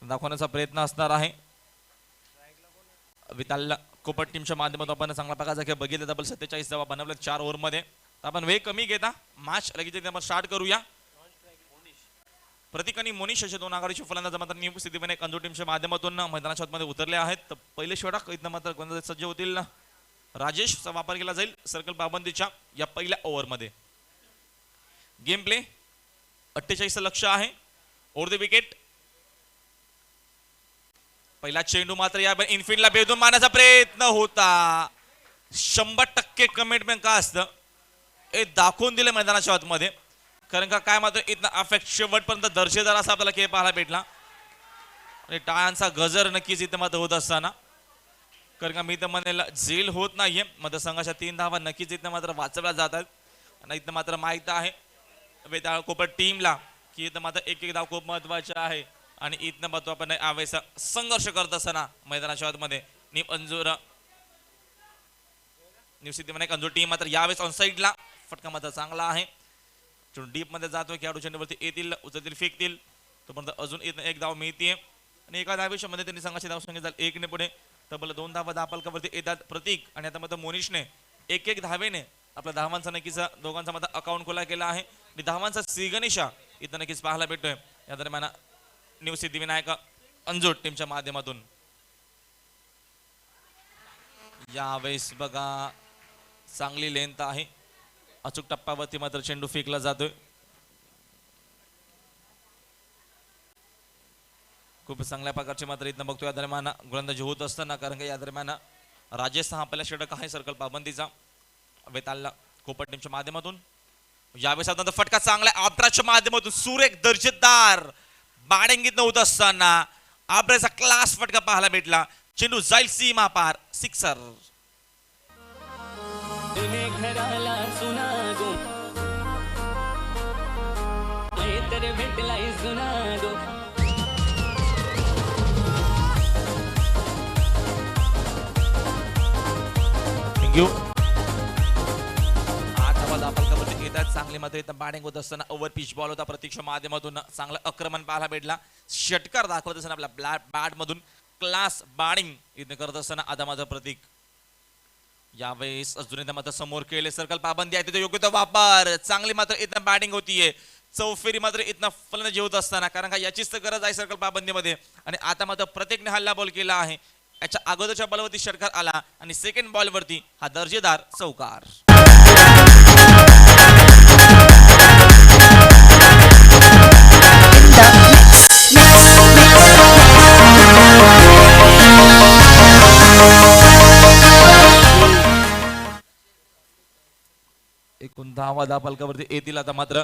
दाखवण्याचा प्रयत्न असणार आहे. विताल कोपट टीमच्या माध्यमातून आपण चांगला प्रकारचा खेळ बघितला. डबल 47 धावा बनवल्या 4 ओव्हरमध्ये. आपण वेळ कमी घेता मॅच लगेच आपण स्टार्ट करूया. प्रतीक आणि मोनिश असे 2 आघाडीचे फलंदाज मात्र न्यू सिद्धिविनायक अंजूर टीमच्या माध्यमातून मैदानाच्या आतमध्ये उतरले आहेत. तर पहिले षटक इथं मात्र गोलंदाज सज्ज होतील. राजेशचा वापर केला जाईल सर्कल पाबंदीच्या या पहिल्या ओव्हरमध्ये. गेम प्ले 48 लक्ष आहे. Over the wicket. पहिला चेंडू मात्र या इनफिल्डला भेदून मारण्याचा प्रयत्न होता. 100% कमिटमेंट का असतं हे दाखवून दिले मैदानाच्या आतमध्ये. कारण का काय मात्र इथं अफेक्ट शेवटपर्यंत दर्जेदार असा आपल्याला खेळ पाहायला भेटला आणि टाळ्यांचा गजर नक्कीच इथं मात्र होत असताना. कारण का मी तर म्हणेल झेल होत नाहीये. मतदारसंघाच्या 3 धावा नक्कीच इथं मात्र वाचवल्या जातात आणि इथं मात्र माहित आहे वेताळ कोपट टीमला की इथं मात्र एक धाव खूप महत्वाची आहे. आणि इथनं बघतो आपण यावेळेस संघर्ष करत असताना मैदानाच्या आतमध्ये निवसिद्धीमध्ये अंजूर टीम मात्र यावेळेस ऑन साईडला फटका मात्र चांगला आहे. डीप मध्ये जातोय खेळाडू चेंडूवरती येतील, उचलतील, फेकतील, तोपर्यंत अजून एक धाव मिळते आणि एका धावेमध्ये त्यांनी संघाची धावसंख्या झाली 1 ने पुढे. तब्बल 2 धावा धापालकावरती येतात प्रतीक आणि आता मात्र मोनिशने एक धावेने आपल्या धावांचा नक्कीच दोघांचा मात्र अकाउंट खुला केला आहे आणि धावांचा सिगनिशा इथं नक्कीच पाहायला भेटतोय या दरम्यान न्यू सिद्धिविनायक अंजूर टीमच्या माध्यमातून. यावेळेस बघा चांगली लेंथ आहे, अचूक टप्प्यावरती मात्र चेंडू फेकला जातोय. खूप चांगल्या प्रकारचे मात्र इथं बघतो या दरम्यान गोलंदाजी होत असताना, कारण की या दरम्यान राजेश हा आपल्या षटक आहे सर्कल पाबंदीचा वेतालला कोपट टीमच्या माध्यमातून. यावेळेस आता फटका चांगला आब्राच्या माध्यमातून सुरेख दर्जेदार बाडेंगीत होत असताना आब्राचा क्लास फटका पाहायला भेटला. चेंडू जाईल सीमा पार, सिक्सर. घराला सुना गो तर भेटलाय सुना गो. थँक्यू. चांगले मात्र इथं बॅटिंग होत असताना ओव्हर पिच बॉल होता प्रतीक्षा माध्यमातून चांगलं आक्रमण पाहायला भेटला. षटकार दाखवत असताना आपल्या बॅट मधून क्लास बॅटिंग इथे करत असताना आता माझा प्रतीक. यावेळेस अजून इथं मात्र समोर केले सर्कल पाबंदी आहे तिथे योग्य तो वापर. चांगली मात्र इथं बॅटिंग होतीये, चौफेरी मात्र इथं फलंदाजी होत असताना, कारण का याचीच तर गरज आहे सर्कल पाबंदीमध्ये. आणि आता मात्र प्रत्येकने हल्ला बॉल केला आहे. याच्या अगोदरच्या बॉलवरती षटकार आला आणि सेकंड बॉलवरती हा दर्जेदार चौकार. एकूण 10 धापालकावरती येतील आता मात्र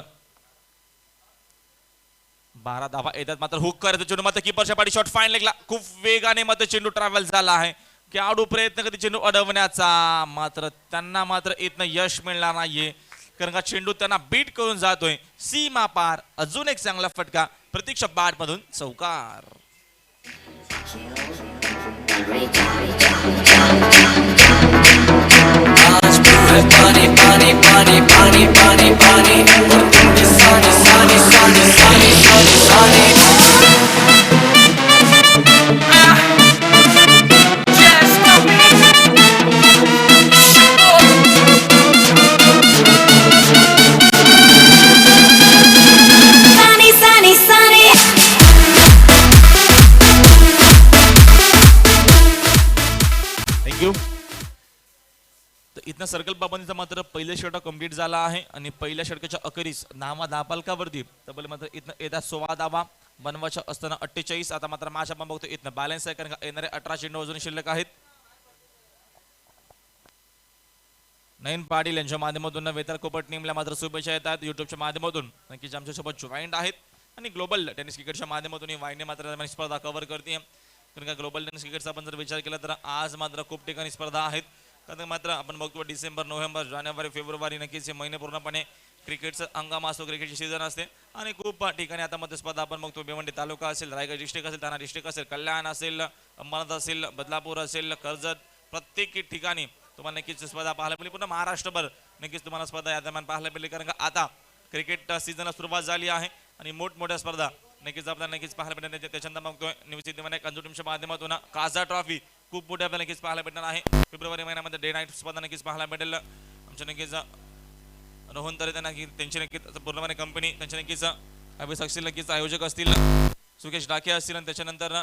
12 धावा येतात. मात्र हुक करायचं चेंडू मात्र कीपरच्या पाठी शॉट फाईन लेगला खूप वेगाने मात्र चेंडू ट्रॅव्हल झाला आहे. खेळाडू प्रयत्न करते चेंडू अडवण्याचा, मात्र त्यांना मात्र इथनं यश मिळणार नाहीये, कारण का चेंडू त्यांना बीट करून जातोय सीमा पार. अजून एक चांगला फटका प्रतीक्षा बॅट मधून चौकार. पानी पानी पानी पानी पानी पानी और तुम भी सानी सानी सानी सानी सानी सानी. थँक्यू. इथनं सर्कल पाबंदीचा मात्र पहिलं षटक कंप्लीट झाला आहे आणि पहिल्या षटकाच्या अखेरीस 9 धापालकावरती तब्बल मात्र इथनं येतात 16 धावा बनवायच्या असताना 48. आता मात्र मॅच आपण बघतो इथनं बॅलन्स आहे, कारण का येणारे 18 चेंडू अजून शिल्लक आहेत. नयन पाटील यांच्या माध्यमातून वेताळ कोपट टीमला मात्र शुभेच्छा येतात युट्यूबच्या माध्यमातून, नक्कीच आमच्यासोबत जॉईंट आहेत. आणि ग्लोबल टेनिस क्रिकेटच्या माध्यमातून ही वाहिनी मात्र स्पर्धा कव्हर करते, कारण का ग्लोबल टेनिस क्रिकेटचा आपण जर विचार केला तर आज मात्र खूप ठिकाणी स्पर्धा आहेत. कारण मात्र आपण बघतो डिसेंबर, नोव्हेंबर, जानेवारी, फेब्रुवारी नक्कीच हे महिने पूर्णपणे क्रिकेटचं हंगाम असतो, क्रिकेटची सीझन असते. आणि खूप ठिकाणी आता मध्ये स्पर्धा आपण बघतो. भिवंडी तालुका असेल, रायगड डिस्ट्रिक्ट असेल, ठाणा डिस्ट्रिक्ट असेल, कल्याण असेल, अंबरनाथ असेल, बदलापूर असेल, कर्जत, प्रत्येक ठिकाणी तुम्हाला नक्कीच स्पर्धा पाहायला मिळेल. पूर्ण महाराष्ट्रभर नक्कीच तुम्हाला स्पर्धा या दरम्यान पाहायला मिळेल, कारण का आता क्रिकेट सीझनला सुरुवात झाली आहे आणि मोठमोठ्या स्पर्धा नक्कीच आपल्याला नक्कीच पाहायला भेटणार. त्याच्यानंतर बघतोय न्यू सिद्धिविनायक अंजूर टीमच्या माध्यमातून काझा ट्रॉफी खूप मोठ्या आपल्याला नक्कीच पाहायला भेटणार आहे. फेब्रुवारी महिन्यामध्ये डे नाईट स्पर्धा नक्कीच पाहायला भेटेल. आमच्या नक्कीच रोहन तरे त्यांना त्यांची नक्कीच पूर्णपणे कंपनी त्यांच्या नक्कीच अभिषेक असतील, नक्कीच आयोजक असतील, सुकेश डाके असतील आणि त्याच्यानंतर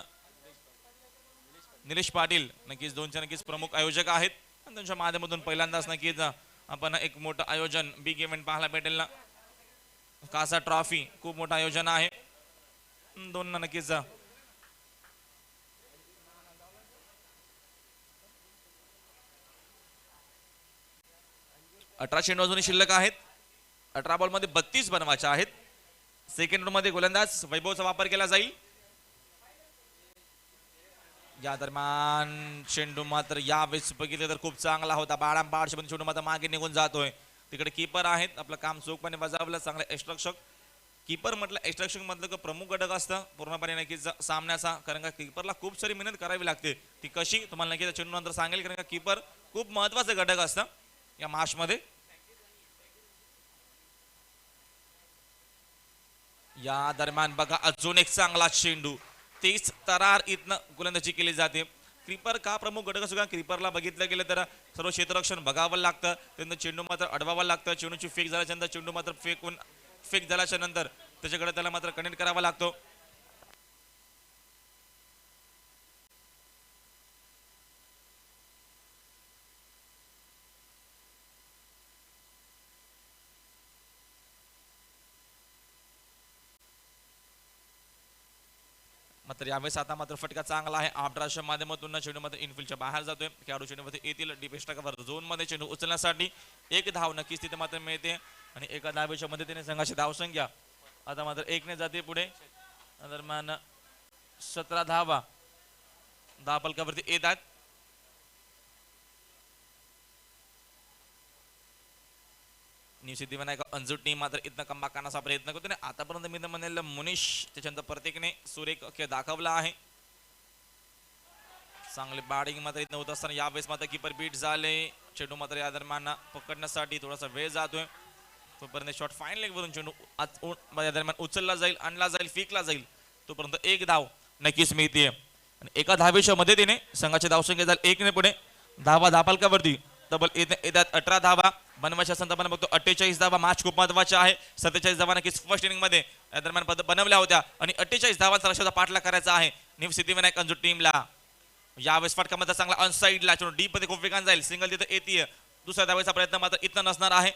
निलेश पाटील नक्कीच दोनच्या नक्कीच प्रमुख आयोजक आहेत. आणि त्यांच्या माध्यमातून पहिल्यांदाच नक्कीच आपण एक मोठं आयोजन बिग इव्हेंट पाहायला भेटेल. कासा ट्रॉफी खूप मोठं आयोजन आहे. दोन नक्कीच 18 चेंडू अजूनही शिल्लक आहेत. 18 बॉल मध्ये 32 बनवायच्या आहेत. सेकंड मध्ये गोलंदाज वैभवचा वापर केला जाईल. या दरम्यान चेंडू मात्र यावेळेस बघितलं तर खूप चांगला होता. बाडांबाड चेंडू मात्र मागे निघून जातोय. तिकडे कीपर आहेत, आपलं काम चोखपणे बजावलं, चांगले यष्टरक्षक कीपर म्हटलं एक्स्ट्रॅक्शन मधलं का प्रमुख घटक असतं पूर्णपणे नक्कीच सामन्याचा, कारण का कीपरला खूप सारी मेहनत करावी लागते. ती कशी तुम्हाला नक्कीच चेंडू नंतर सांगेल, कारण का कीपर खूप महत्वाचं घटक असतं या मॅच मध्ये. या दरम्यान बघा अजून एक चांगला चेंडू, तेच तरार इथनं गोलंदाजी केली जाते. क्रीपर का प्रमुख घटक असतो का, क्रीपरला बघितलं गेलं तर सर्व क्षेत्ररक्षण बघावं लागतं, त्यानंतर चेंडू मात्र अडवावं लागतं, चेंडूची फेक झाल्याच्या नंतर चेंडू मात्र फेक झाल्याच्या नंतर त्याच्याकडे त्याला मात्र कनेक्ट करावा लागतो. मात्र यावेळेस आता मात्र फटका चांगला आहे आफ्टरच्या माध्यमातून चेंडू मात्र इनफिल्डच्या बाहेर जातोय. खेळाडू चेंडूमध्ये येतील डीपेस्ट कव्हर झोन मध्ये चेंडू उचलण्यासाठी. एक धाव नक्कीच तिथे मात्र मिळते आणि एका धावेच्या मदतीने संघाची धावसंख्या आता मात्र 1 जाते पुढे. दरम्यान 17 धावा धावफलकावरती येत आहेत. न्यू सिद्धिविनायक अंजूट टीम मात्र इथनं कमबॅक करण्याचा प्रयत्न करतो आणि आतापर्यंत मी म्हणेल मुनीश त्याच्यानंतर प्रत्येकने सुरेख खेळ दाखवला आहे. चांगले बॅटिंग मात्र इथनं होत असताना यावेळेस मात्र कीपर बीट झाले. चेंडू मात्र या दरम्यान पकडण्यासाठी थोडासा वेळ जातोय. तोपर्यंत शॉट फाईन लेग वरून चेंडू या दरम्यान उचलला जाईल, आणला जाईल, फेकला जाईल. तोपर्यंत एक धाव नक्कीच मिळते आणि एका धावेच्या मदतीने संघाची धावसंख्या झाली 1 पुढे. धावा धावफलकावरती तब्बल येतात 18 धावा बनवायच्या संदर्भाने बघतो. 48 धावा मॅच खूप महत्वाची आहे. 47 धावा नक्कीच फर्स्ट इनिंग मध्ये या दरम्यान बनवल्या होत्या आणि 48 धावांचा लक्ष्याचा पाठलाग करायचा आहे न्यू सिद्धिविनायक अंजूट टीमला. यावेळेस फटकामध्ये चांगला अनसाइडला चेंडू डीप मध्ये खूप वेगाने जाईल, सिंगल तिथे येते. दुसऱ्या धावेचा प्रयत्न मात्र इथं नसणार आहे,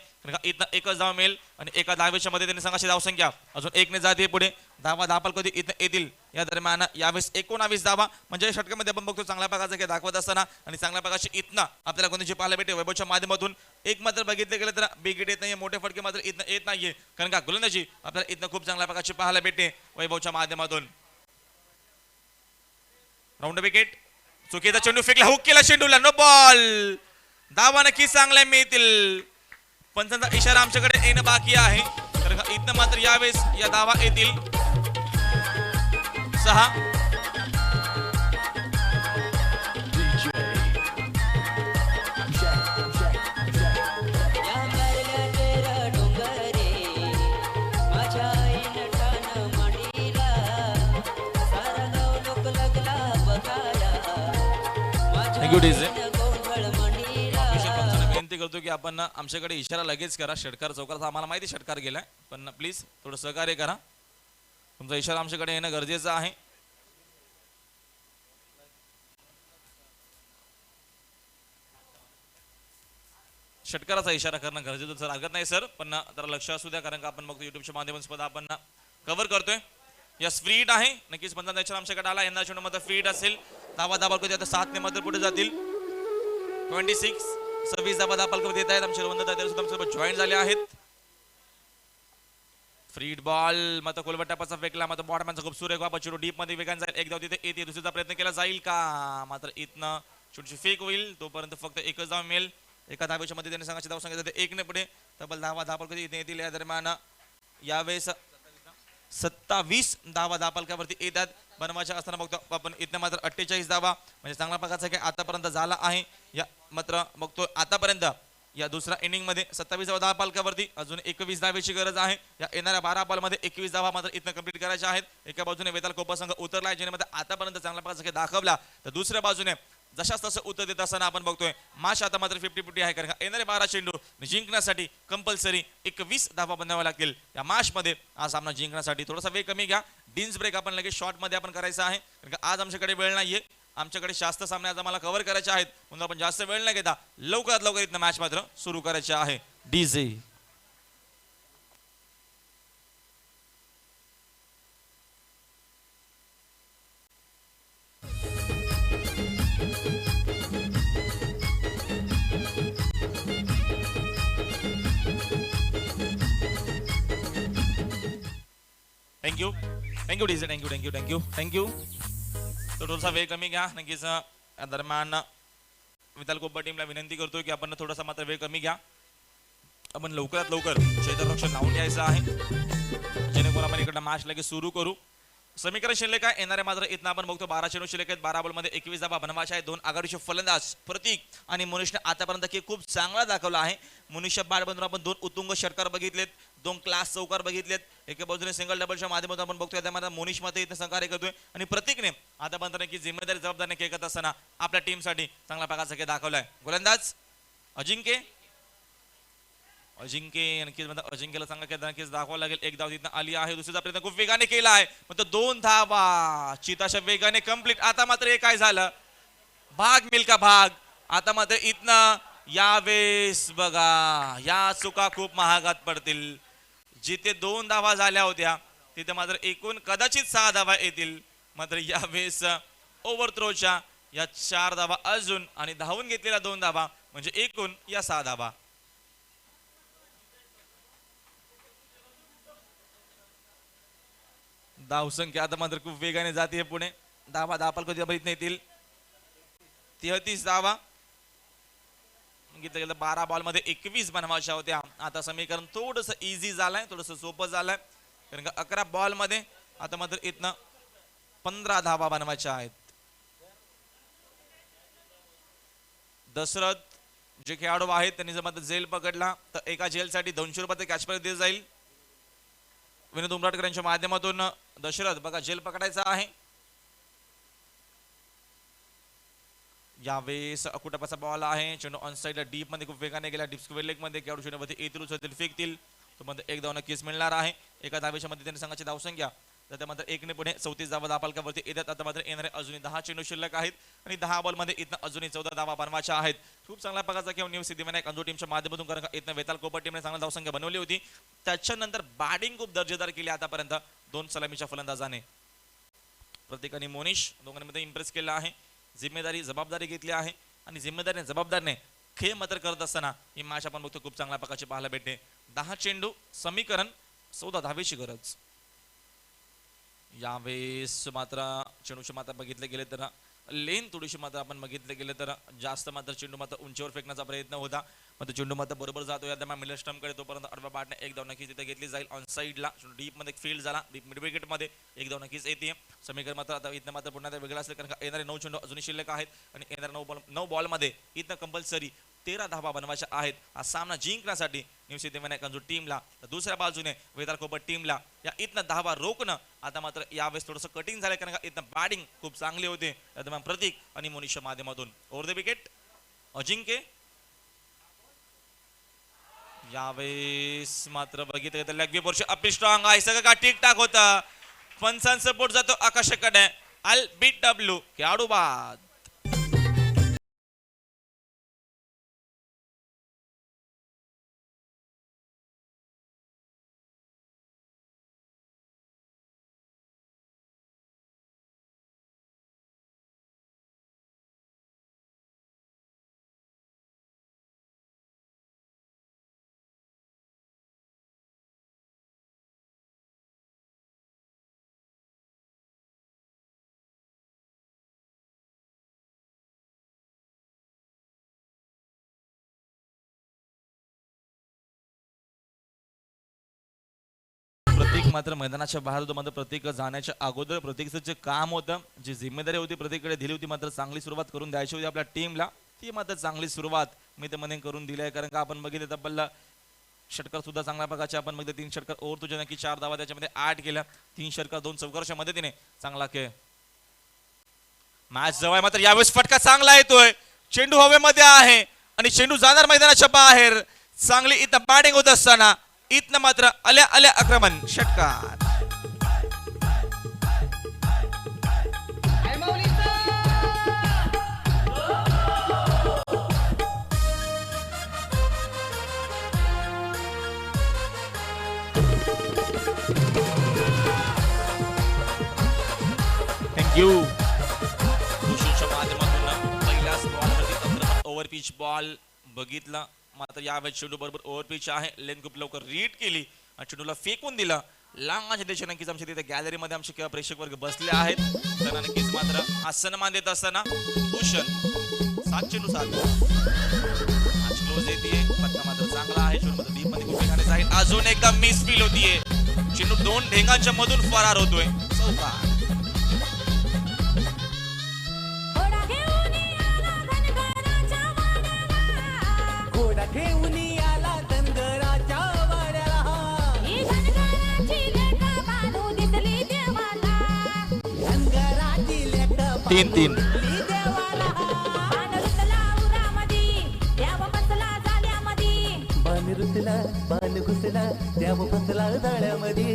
इथं एकच धाव मिळेल आणि एका धावेच्या मध्ये त्यांनी संघाची धावसंख्या अजून 1 जाते पुढे. धावा धापल कधी इथं येतील या दरम्यान यावेळेस 19 धावा म्हणजे षटकामध्ये आपण बघतो चांगल्या प्रकारचा खेळ दाखवत असताना आणि चांगल्या प्रकारची इथनं आपल्याला कोणती पाहायला भेटे वैभवच्या माध्यमातून. एक मात्र बघितलं गेलं तर बिगेट येत नाहीये, मोठे फटके मात्र इथं येत नाहीये, कारण का गोलंदाजी आपल्याला इथनं खूप चांगल्या प्रकारची पाहायला भेटते वैभवच्या माध्यमातून. राऊंड विकेट, चुकीचा चेंडू फेकला, हुक केला चेंडूला, नो बॉल. धावा नक्कीच चांगल्या मिळतील, पंचांचा इशारा आमच्याकडे येणं बाकी आहे, कारण का इथनं मात्र यावेळेस या धावा येतील 6. विनंती करतो की आपण आमच्याकडे इशारा लगेच करा. षटकार चौकाचा आम्हाला माहिती षटकार गेलाय, पण प्लीज थोडं सहकार्य करा. तुमचा इशारा आमच्याकडे येणं गरजेचं आहे. षटकाराचा इशारा करणं गरजेचं सर लागत नाही सर, पण जरा लक्ष असू द्या, कारण का आपण बघतो युट्यूबच्या माध्यमातून स्पर्धा आपण कव्हर करतोय. यस फ्रीड आहे नक्कीच, 15 इशारा आमच्याकडे आला. यंदा चेंडू मध्ये फ्रीड असेल. धावा कधी आता 7 ने मध्ये पुढे जातील. 26 धावा कधी येत आहेत. आमचे रवंदादा जॉईन झाले आहेत. फ्रीड बॉल मात्र कोलबट्टापाचा फेकला, मात्र बॉटमॅनचा खूप सुरेख वापर, चेंडू डीप मध्ये वेगान जाईल. एक धाव तिथे येते, दुसरीचा प्रयत्न केला जाईल का, मात्र इथनं छोटीशी फेक होईल. तोपर्यंत फक्त एकच धाव मिळेल. एका धावेच्या मध्ये त्यांनी संघाची धाव संख्या 1 ने पुढे. तब्बल धावा कधी इथे येतील या दरम्यान. यावेळेस 27 धावा धापलकावरती येतात. बनवायच्या असताना बघतो आपण इथं मात्र 48 धावा म्हणजे चांगल्या प्रकारचा खेळ आतापर्यंत झाला आहे. या मात्र बघतो आतापर्यंत या दुसऱ्या इनिंग मध्ये 27 धावा धापलकावरती अजून 21 धावेची गरज आहे. या येणाऱ्या 12 बॉल मध्ये 21 धावा मात्र इथं कंप्लीट करायच्या आहेत. एका बाजूने वेताल कोपा संघ उतरला आहे, ज्यामध्ये आतापर्यंत चांगल्या प्रकारचा खेळ दाखवला, तर दुसऱ्या बाजूने जशाच तसं उत्तर देत असताना आपण बघतोय मॅच आता मात्र 50-50 आहे, कारण येणारे 12 चेंडू जिंकण्यासाठी कंपल्सरी 21 धावा बनवाव्या लागतील. या मॅच मध्ये हा सामना जिंकण्यासाठी थोडासा वेळ कमी घ्या. डिन्स ब्रेक आपण लगेच शॉर्ट मध्ये आपण करायचा आहे, कारण आज आमच्याकडे वेळ नाहीये. आमच्याकडे जास्त सामने आज आम्हाला कव्हर करायचे आहेत, म्हणून आपण जास्त वेळ न घेता लवकरात लवकर इथं मॅच मात्र सुरू करायचे आहे. DJ thank you DJ thank you. तर थोडासा वेळ कमी घ्या नक्कीच. दरम्यान विताल कोब्बा टीमला विनंती करतोय की आपण थोडासा मात्र वेळ कमी घ्या. आपण लवकरात लवकर क्षेत्ररक्षण लावून घ्यायचं आहे, जेणेकरून आपण इकडनं मॅच लगेच सुरू करू. समीकरण शिल्लक आहे येणारे मात्र इथं आपण बघतो 12 चेंडू शिल्लक आहेत. 12 बॉलमध्ये 21 धावा बनवायच्या आहेत. 2 आघाडीचे फलंदाज प्रतीक आणि मुनिशने आतापर्यंत की खूप चांगला दाखवला आहे. मुनिशच्या बॅट बंदून आपण 2 उत्तुंग षटकार बघितलेत, 2 क्लास चौकार बघितलेत. एका बाजूने सिंगल डबलच्या माध्यमातून आपण बघतोय त्यामध्ये मुनिश मध्ये इथं सहकार्य करतोय आणि प्रतीकने आतापर्यंत की जिम्मेदारी जबाबदारीने खेळ करत असताना आपल्या टीमसाठी चांगला प्रकारचा खेळ दाखवलाय. गोलंदाज अजिंक्य नक्कीच म्हणतात अजिंक्यला चांगला खेळ नक्कीच दाखवावं लागेल. एक धाव तिथं आली आहे. दुसरीचा प्रयत्न खूप वेगाने केला आहे पण 2 धावा चिताच्या वेगाने कंप्लीट. आता मात्र हे काय झालं, भाग मिल्का भाग. आता मात्र इथनं यावेळेस बघा या चुका खूप महागात पडतील. जिथे 2 धावा झाल्या होत्या तिथे मात्र एकूण कदाचित 6 धावा येतील. मात्र यावेळेस ओव्हर थ्रोच्या या 4 धावा अजून आणि धावून घेतलेल्या 2 धावा म्हणजे एकूण या 6 धावा. धावसंख्या आता मात्र खूप वेगाने जाते पुणे. धावा धापाल कधी प्रयत्न येतील. 33 धावा 12 बॉल मध्ये 21 बनवायच्या होत्या. आता समीकरण थोडस इझी झालंय, थोडस सोपं झालंय कारण का 11 बॉल मध्ये आता मात्र इथनं 15 धावा बनवायच्या आहेत. दशरथ जे खेळाडू आहेत त्यांनी जर मात्र जेल पकडला तर एका जेलसाठी 200 रुपये कॅश प्राइज दिले जाईल. विनोद उमराटकर यांच्या माध्यमातून दशरथ बघा जेल पकडायचा आहे. यावेळेस अकुटापाचा बॉल आहे. चेंडू ऑन साइडला डीप मध्ये खूप वेगाने गेला. डीप स्क्वेअर लेग मध्ये खेळाडू चेंडूमध्ये येतील फेकतील. तो मध्ये 1 धाव नक्कीच मिळणार आहे. एका धावेच्या मध्ये त्यांनी संघाची धावसंख्या तर मात्र 1 ने पुढे 34 धावा धापालकावरती येतात. आता मात्र येणारे अजूनही 10 चेंडू शिल्लक आहेत आणि 10 बॉल मध्ये इथं अजूनही 14 धावा बनवायच्या आहेत. खूप चांगल्या प्रकारचा खेळ न्यू सिद्धिविनायक अंजू टीमच्या माध्यमातून कारण का इथं वेताल कोपर टीमने चांगली धावसंख्या बनवली होती. त्याच्यानंतर बॅटिंग खूप दर्जेदार केली आतापर्यंत 2 सलामीच्या फलंदाजाने. प्रतीक आणि मोनिश दोघांमध्ये इम्प्रेस केला आहे. जिम्मेदारी जबाबदारी घेतली आहे आणि जिम्मेदारीने जबाबदारीने खेळ मात्र करत असताना ही मॅच आपण बघतो खूप चांगल्या प्रकारची पाहायला भेटते. 10 चेंडू समीकरण 14 धावेची गरज. यावेळेस मात्र चेंडूचे मात्र बघितले गेले तर लेन थोडीशी मात्र आपण बघितले गेले तर जास्त मात्र चेंडू मात्र उंचीवर फेकण्याचा प्रयत्न होता. मात्र चेंडू मात्र बरोबर जातो या दरम्यान मिडल स्टंपकडे तोपर्यंत आडव्या बॅटने 1 धाव नक्कीच तिथे घेतली जाईल. ऑन साईडला डीप मध्ये फील्ड झाला. डीप मिड विकेट मध्ये 1 धाव नक्कीच येते. समीकरण मात्र आता इथं मात्र पुन्हा वेगळं असेल कारण येणारे 9 चेंडू अजूनही शिल्लक आहेत आणि येणाऱ्या 9 बॉल मध्ये इथं कंपल्सरी 13 धावा बनवायच्या आहेत. हा सामना जिंकण्यासाठी न्यू सिद्धिविनायक अंजू टीमला तर दुसऱ्या बाजूने वेदार कोपर टीमला या इथनं धावा रोखणं आता मात्र यावेळेस थोडंसं कठीण झालंय कारण का इथं बॅटिंग खूप चांगली होते. दरम्यान प्रतीक आणि मोनिशच्या माध्यमातून ओव्हर द विकेट अजिंक्य. यावेळेस मात्र बघितलं तर लेग विपोरचे अपी स्ट्रॉंग आहे. सगळं का ठीकठाक होतं. पंचांचा सपोर्ट जातो आकाशाकडे. अल बीट डब्ल्यू खेळाडू बाद. प्रतीक मात्र मैदानाच्या बाहेर होतं. मात्र प्रतीक जाण्याच्या अगोदर प्रतीकचं जे काम होतं, जी जिम्मेदारी होती प्रतीककडे दिली होती मात्र चांगली सुरुवात करून द्यायची होती आपल्या टीमला. ती मात्र चांगली सुरुवात मी मध्ये करून दिली आहे कारण का आपण बघितलं तब्बल षटकार सुद्धा चांगल्या प्रकारचे आपण बघितलं. 3 षटकार ओव्हर तुझ्या नक्की 4 धावा त्याच्यामध्ये ऍड केल्या. 3 षटकार 2 चौकारच्या मदतीने चांगला खेळ. मॅच जवळ मात्र यावेळेस फटका चांगला येतोय. चेंडू हवेमध्ये आहे आणि चेंडू जाणार मैदानाच्या बाहेर. चांगली इथं बॅटिंग होत असताना इथनं मात्र आल्या आक्रमण षटकार. थँक्यू. भूषणच्या माध्यमातून पहिल्याच बॉलवरती ओव्हर पिच बॉल बघितला. मात्र यावेळेस चेंडू बरोबर ओव्हर पिच आहे. लेन खूप लवकर रीड केली आणि चेंडूला फेकून दिला. लांबच्या देशाने नक्कीच आमच्या तिथे गॅलरीमध्ये आमचे किंवा प्रेक्षक वर्ग बसले आहेत. त्यांना नक्कीच मात्र हा सन्मान देत असताना भूषण 7 चेंडू 7 क्लोज येते. फटका मात्र चांगला आहे. चेंडू मात्र डीप मध्ये खूप वेगाने जाईल. अजून एकदा मिस फील होतीये. चेंडू 2 ढेंगांच्या मधून फरार होतोय. चौकार. घोडा घेऊन आला धनगराच्या वाड्याला 3-3. बाण रुतला बाण घुसला द्याव फसला जाळ्यामध्ये.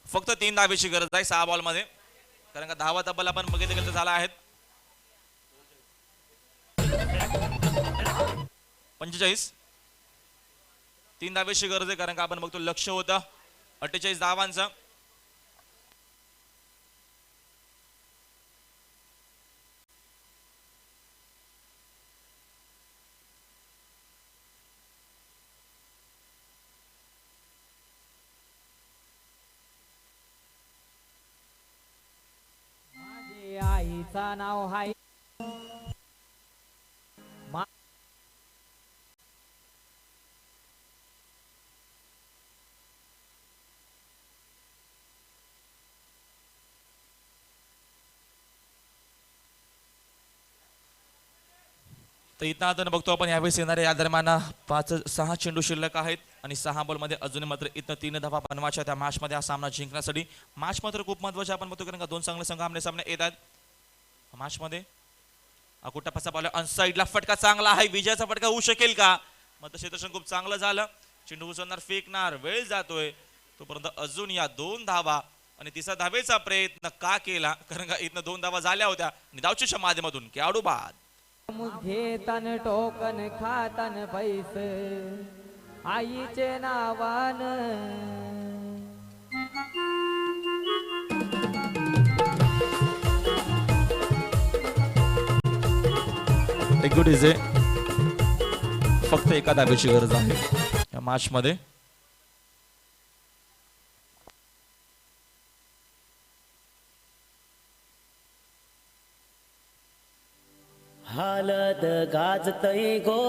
फक्त 3 धावेची गरज आहे 6 बॉल मध्ये, कारण का धावा तब्बल आपण बघितलं गेलं झाला आहेत 45. 3 धावेची गरज आहे, कारण का आपण बघतो लक्ष होतं 48 धावांचं. आईचा नाव हाय तर इथं आता बघतो आपण यावेळेस येणारे या दरम्यान 5-6 चेंडू शिल्लक आहेत आणि 6 बॉल मध्ये अजून मात्र इथं 3 धावा बनवायच्या त्या मॅच मध्ये हा सामना जिंकण्यासाठी. मॅच मात्र खूप महत्वाची आपण बघतो, कारण का 2 चांगले संघ आमने सामने येत आहेत मॅच मध्ये. अकुटापाचा बॉल अनसाइडला फटका चांगला आहे, विजयाचा फटका होऊ शकेल का? मग क्षेत्ररक्षण खूप चांगलं झालं. चेंडू उचलणार, फेकणार, वेळ जातोय तोपर्यंत अजून या 2 धावा आणि तिसरा धावेचा प्रयत्न का केला, कारण का इथनं 2 धावा झाल्या होत्या आणि धावचीच्या माध्यमातून खेळाडू बाद. घेतन टोकन खातन पैसे आईचे नावान. एक गुड इज फक्त एका धावेची गरज आहे या मॅच मध्ये. हालद गाजतय गो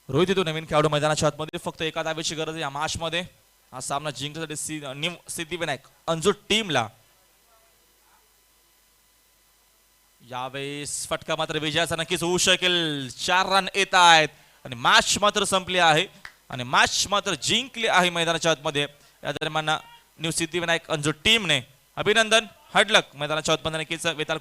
रोहित येतो नवीन खेळाडू मैदानाच्या आतमध्ये. फक्त एका धावेची गरज आहे या मॅच मध्ये. हा सामना जिंकण्यासाठी सिद्धिविनायक अंजूर टीमला. यावेळेस फटका मात्र विजयाचा नक्कीच होऊ शकेल. 4 रन येत आहेत आणि मॅच मात्र संपली आहे आणि मॅच मात्र जिंकली आहे मैदानाच्या आतमध्ये. या दरम्यान न्यू सिद्धिविनायक अंजूर टीमने अभिनंदन, हडलक. मैदानाच्या आतमध्ये नक्कीच वेताळ